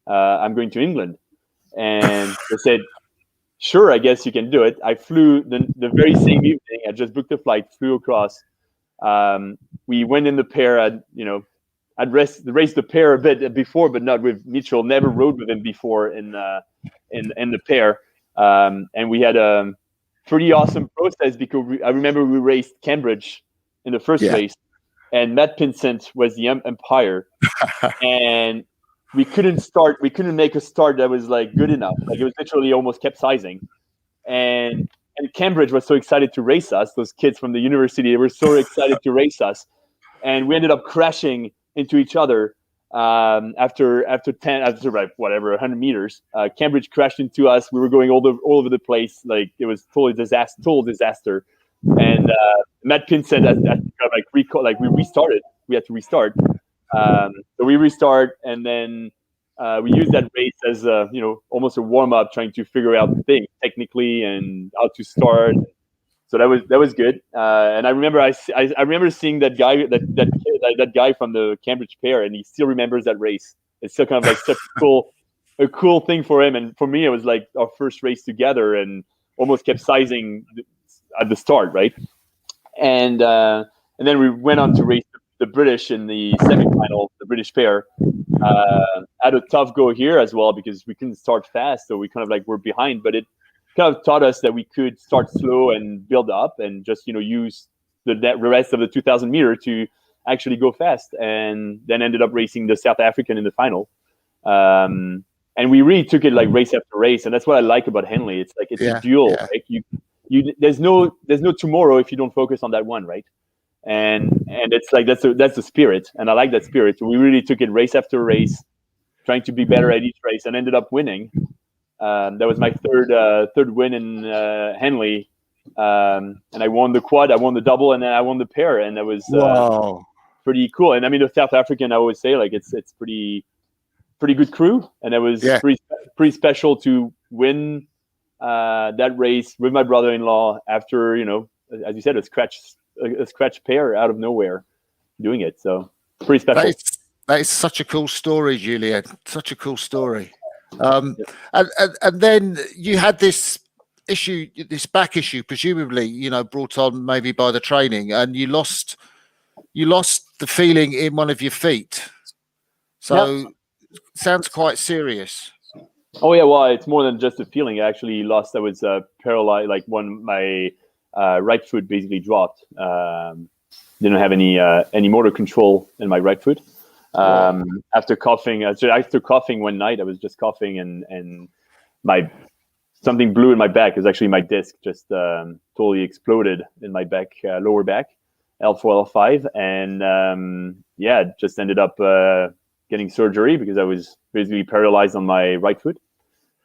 I'm going to England." And they said, "Sure, I guess you can do it." I flew the very same evening. I just booked a flight, flew across. We went in the pair. I'd raced the pair a bit before, but not with Mitchell. Never rode with him before in the pair. And we had a pretty awesome process, because I remember we raced Cambridge in the first race, and Matt Pinsent was the umpire, and we couldn't make a start that was like good enough. Like, it was literally almost capsizing, and Cambridge was so excited to race us. Those kids from the university, they were so excited to race us, and we ended up crashing into each other after 100 meters. Cambridge crashed into us. We were going all over the place. Like, it was total disaster. And Matt Pinsent had we restarted. We had to restart. So we restart, and then we used that race as almost a warm up, trying to figure out things technically and how to start. So that was good. And I remember seeing that guy from the Cambridge pair, and he still remembers that race. It's still kind of like such a cool thing for him, and for me, it was like our first race together, and almost capsizing at the start, right? And then we went on to race the British in the semifinal, the British pair. Had a tough go here as well, because we couldn't start fast, so we kind of like were behind. But it kind of taught us that we could start slow and build up, and just use the rest of the 2,000 meter to actually go fast. And then ended up racing the South African in the final. And we really took it like race after race, and that's what I like about Henley. It's like a duel. Yeah. Right? There's no tomorrow if you don't focus on that one, right? And it's like that's the spirit, and I like that spirit. So we really took it race after race, trying to be better at each race, and ended up winning. That was my third win in Henley, and I won the quad, I won the double, and then I won the pair, and that was Wow. pretty cool. And I mean, the South African, I always say, like, it's pretty good crew, and it was pretty special to win that race with my brother-in-law after, as you said, a scratch pair out of nowhere doing it. So pretty special. That is such a cool story, Julien. Such a cool story. And then you had this issue, this back issue, presumably, brought on maybe by the training, and you lost the feeling in one of your feet. So sounds quite serious. Oh yeah, well, it's more than just a feeling. I actually lost. I was paralyzed. Like my right foot basically dropped. Didn't have any motor control in my right foot. After coughing one night, I was just coughing, and something blew in my back. It was actually my disc just totally exploded in my back, lower back, L4, L5, and just ended up getting surgery because I was basically paralyzed on my right foot,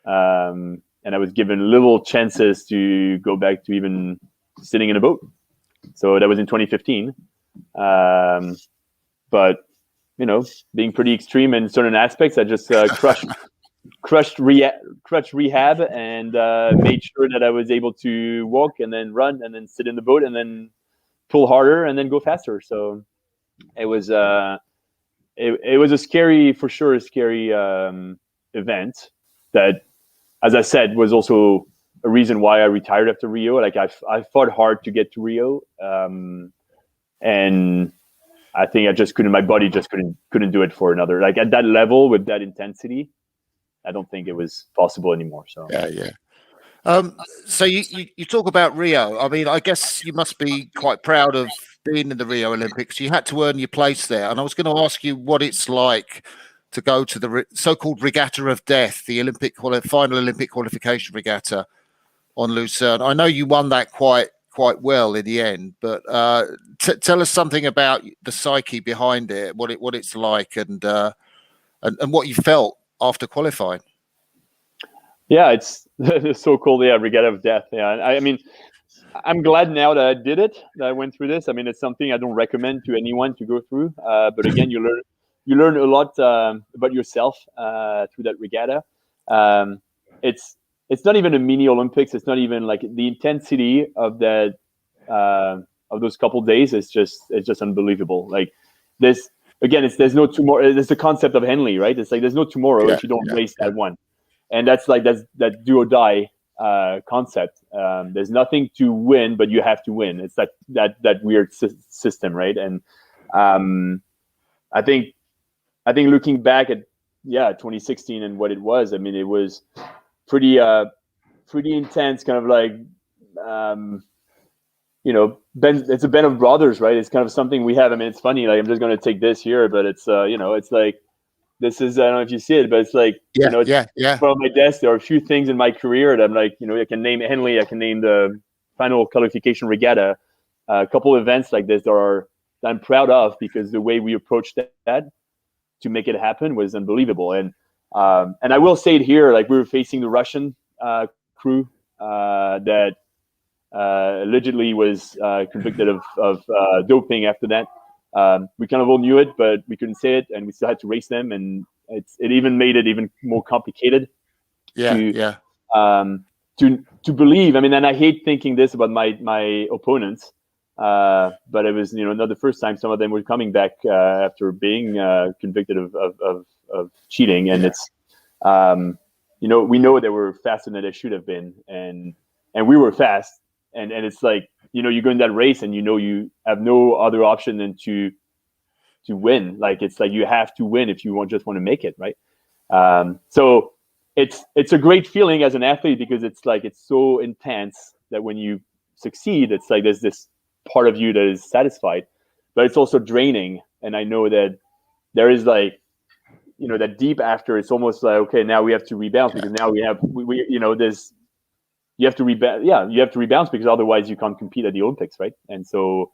and I was given little chances to go back to even sitting in a boat. So that was in 2015, but being pretty extreme in certain aspects, I just crushed rehab and made sure that I was able to walk and then run and then sit in the boat and then pull harder and then go faster. So it was it was a scary event that, as I said, was also a reason why I retired after Rio. Like I fought hard to get to Rio, and I think I just couldn't. My body just couldn't do it for another. Like at that level with that intensity, I don't think it was possible anymore. So yeah. So you talk about Rio. I mean, I guess you must be quite proud of being in the Rio Olympics. You had to earn your place there, and I was going to ask you what it's like to go to the so-called Regatta of Death, the final Olympic qualification regatta on Lucerne. I know you won that quite well in the end, but tell us something about the psyche behind it, what it's like, and what you felt after qualifying. Yeah, it's the so-called Regatta of Death. Yeah, I mean, I'm glad now that I did it, that I went through this. I mean, it's something I don't recommend to anyone to go through. But again, you learn a lot about yourself through that regatta. It's not even a mini Olympics. It's not even like the intensity of that of those couple days. It's just unbelievable. Like this again. There's no tomorrow. There's the concept of Henley, right? It's like there's no tomorrow if you don't race that one. And that's that do or die concept. There's nothing to win, but you have to win. It's that weird system, right? And I think looking back at 2016 and what it was, I mean, it was pretty intense, kind of like it's a band of brothers, right? It's kind of something we have. I mean, it's funny. Like I'm just going to take this here, but it's it's like. This is, I don't know if you see it, but it's like, from my desk, there are a few things in my career that I'm like, I can name Henley, I can name the final qualification regatta, a couple of events like this that I'm proud of because the way we approached that to make it happen was unbelievable. And I will say it here, like we were facing the Russian crew that allegedly was convicted of doping after that. We kind of all knew it, but we couldn't say it, and we still had to race them, and it even made it even more complicated. To believe. I mean, and I hate thinking this about my opponents, but it was not the first time. Some of them were coming back after being convicted of cheating, and it's we know they were faster than they should have been, and we were fast, and it's like. You go in that race and you have no other option than to win. Like it's like you have to win if you just want to make it, right? So it's a great feeling as an athlete because it's like it's so intense that when you succeed, it's like there's this part of you that is satisfied, but it's also draining. And I know that there is like that deep after. It's almost like okay, now we have to rebound because now we have there's. You have to rebound. Yeah, you have to rebound because otherwise you can't compete at the Olympics, right? And so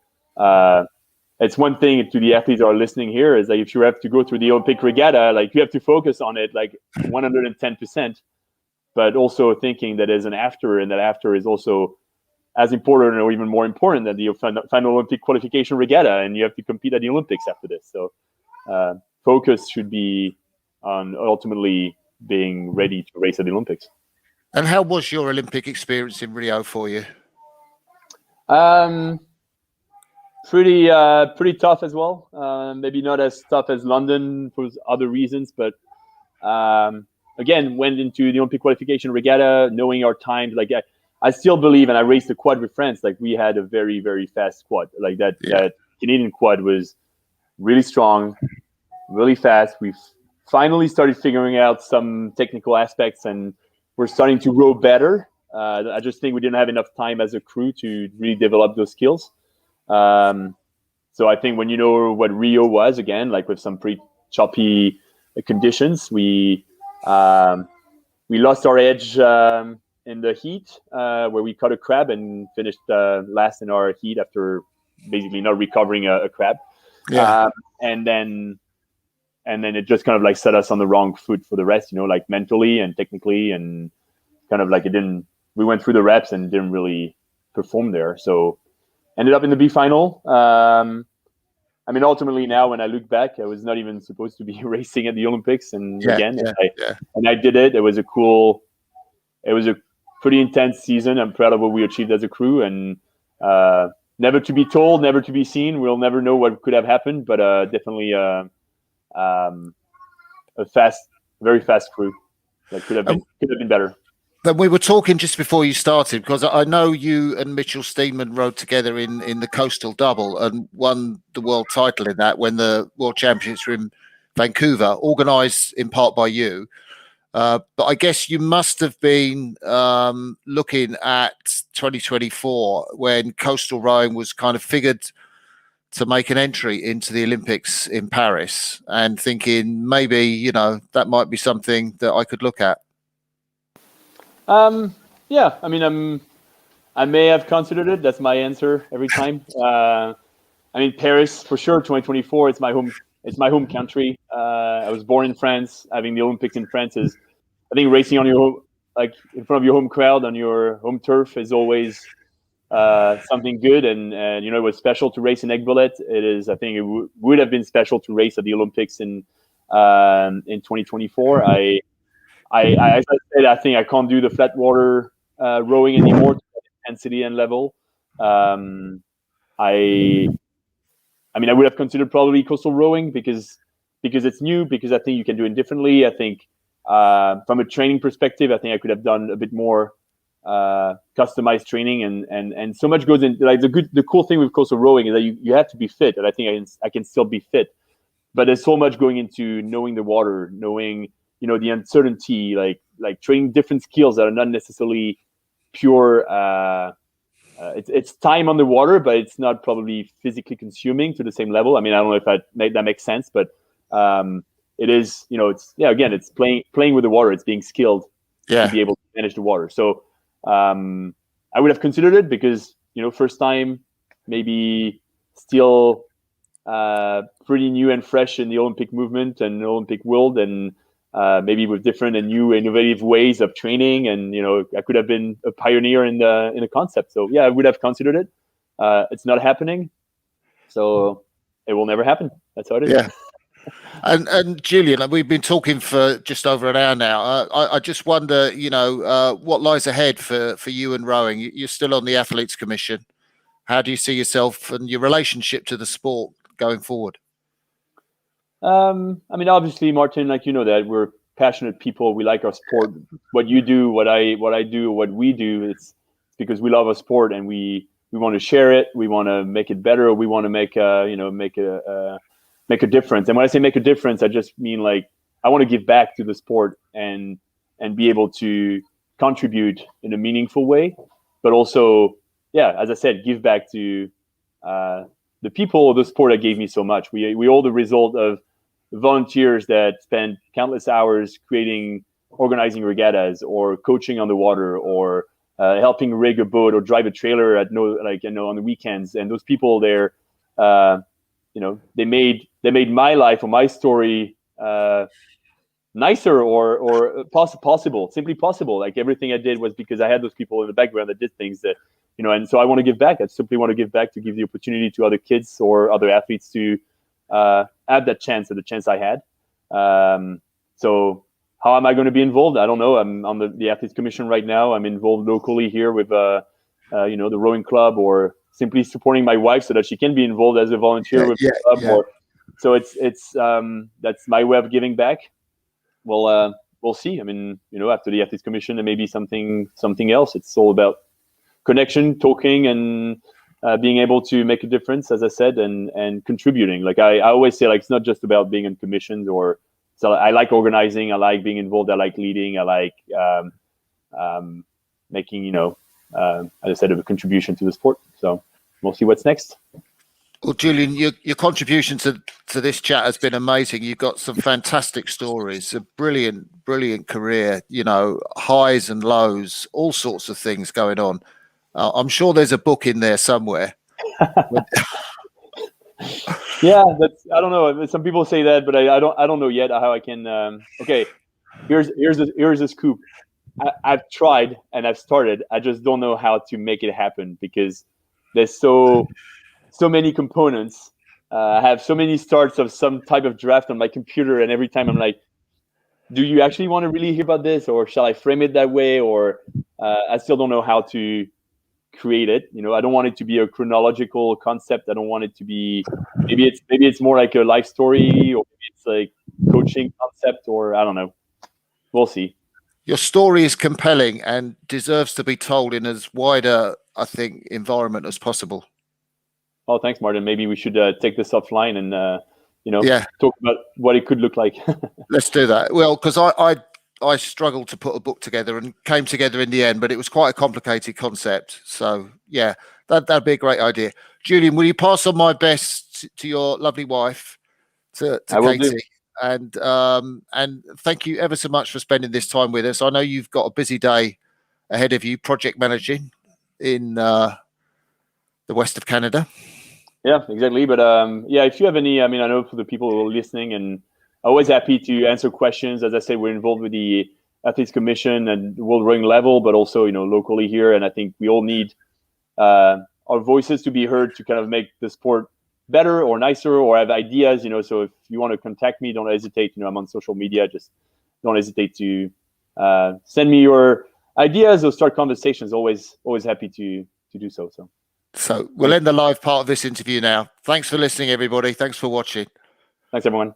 it's one thing to the athletes that are listening here is like, if you have to go through the Olympic regatta, like you have to focus on it like 110%, but also thinking that there's an after, and that after is also as important or even more important than the final Olympic qualification regatta, and you have to compete at the Olympics after this. So focus should be on ultimately being ready to race at the Olympics. And how was your Olympic experience in Rio for you? Pretty tough as well. Maybe not as tough as London for other reasons, but again, went into the Olympic qualification regatta knowing our times. Like I still believe, and I raced the quad with France, like we had a very, very fast quad. Like that Canadian quad was really strong, really fast. We've finally started figuring out some technical aspects, and we're starting to row better. I just think we didn't have enough time as a crew to really develop those skills. So I think when you know what Rio was, again, like with some pretty choppy conditions, we lost our edge in the heat, where we caught a crab and finished last in our heat after basically not recovering a crab. Yeah. And then it just kind of like set us on the wrong foot for the rest, like mentally and technically, and kind of like we went through the reps and didn't really perform there. So ended up in the B final. I mean, ultimately now when I look back, I was not even supposed to be racing at the Olympics, and I did it. It was a pretty intense season. I'm proud of what we achieved as a crew, and never to be told, never to be seen. We'll never know what could have happened, but definitely a very fast crew that could have been better. Then we were talking just before you started, because I know you and Mitchell Steedman rode together in the Coastal Double and won the world title in that when the World Championships were in Vancouver, organised in part by you. But I guess you must have been looking at 2024 when coastal rowing was kind of figured to make an entry into the Olympics in Paris, and thinking maybe, that might be something that I could look at. Yeah, I mean, I may have considered it. That's my answer every time. I mean, Paris for sure. 2024. It's my home country. I was born in France. Having the Olympics in France is, I think, racing on like in front of your home crowd on your home turf is always something good. And it was special to race in Aiguebelette. It is. I think it would have been special to race at the Olympics in 2024. As I said, I think I can't do the flat water rowing anymore to that intensity and level. I mean, I would have considered probably coastal rowing because it's new, because I think you can do it differently. I think from a training perspective, I think I could have done a bit more customized training, and so much goes in. Like the cool thing with coastal rowing is that you have to be fit, and I think I can still be fit, but there's so much going into knowing the water, knowing the uncertainty, like training different skills that are not necessarily pure. It's time on the water, but it's not probably physically consuming to the same level. I mean, I don't know if that makes sense, but it is. It's playing with the water. It's being skilled to be able to manage the water. So I would have considered it because first time, maybe still pretty new and fresh in the Olympic movement and Olympic world, and maybe with different and new innovative ways of training, and I could have been a pioneer in the concept. So yeah, I would have considered it. It's not happening, so it will never happen. That's how it is. Yeah. And Julien, we've been talking for just over an hour now. I just wonder, what lies ahead for you and rowing. You're still on the Athletes Commission. How do you see yourself and your relationship to the sport going forward? I mean, obviously, Martin, like that we're passionate people. We like our sport. What you do, what I do, what we do, it's because we love our sport and we want to share it. We want to make it better. We want to make a difference. And when I say make a difference, I just mean like I want to give back to the sport and be able to contribute in a meaningful way, but also, as I said, give back to the people of the sport that gave me so much. We owe the result of volunteers that spend countless hours organizing regattas, or coaching on the water, or helping rig a boat or drive a trailer on the weekends. And those people, they're they made my life or my story nicer or possible, simply possible. Like everything I did was because I had those people in the background that did things that, and so I want to give back. I simply want to give back to give the opportunity to other kids or other athletes to have that chance or the chance I had. So how am I going to be involved? I don't know. I'm on the Athletes Commission right now. I'm involved locally here with, the rowing club, or simply supporting my wife so that she can be involved as a volunteer with the club. Yeah. So it's that's my way of giving back. Well, we'll see. I mean, after the Athletes Commission, there may be something else. It's all about connection, talking, and being able to make a difference, as I said, and contributing. Like I always say, like, it's not just about being on commissions or. So I like organizing. I like being involved. I like leading. I like making, as I said, a contribution to the sport. So we'll see what's next. Well, Julien, your contribution to this chat has been amazing. You've got some fantastic stories, a brilliant career, highs and lows, all sorts of things going on. I'm sure there's a book in there somewhere. Yeah, I don't know. Some people say that, but I don't know yet how I can. Okay, here's the scoop. I've tried and I've started. I just don't know how to make it happen because there's so many components. I have so many starts of some type of draft on my computer, and every time I'm like, do you actually want to really hear about this, or shall I frame it that way? Or I still don't know how to create it. I don't want it to be a chronological concept. I don't want it to be, maybe it's more like a life story, or maybe it's like coaching concept, or I don't know. We'll see. Your story is compelling and deserves to be told in as wider, I think, environment as possible. Oh, thanks, Martin. Maybe we should take this offline and talk about what it could look like. Let's do that. Well, because I struggled to put a book together and came together in the end, but it was quite a complicated concept. So yeah, that'd be a great idea. Julien, will you pass on my best to your lovely wife, to Katie, and thank you ever so much for spending this time with us. I know you've got a busy day ahead of you, project managing in the west of Canada. Yeah, exactly. But if you have any, I know for the people who are listening, and always happy to answer questions. As I said, we're involved with the Athletes Commission and World Rowing level, but also, locally here. And I think we all need our voices to be heard to kind of make the sport better or nicer, or have ideas, So if you want to contact me, don't hesitate. I'm on social media. Just don't hesitate to send me your ideas or start conversations. Always happy to do so. So we'll end the live part of this interview now. Thanks for listening, everybody. Thanks for watching. Thanks, everyone.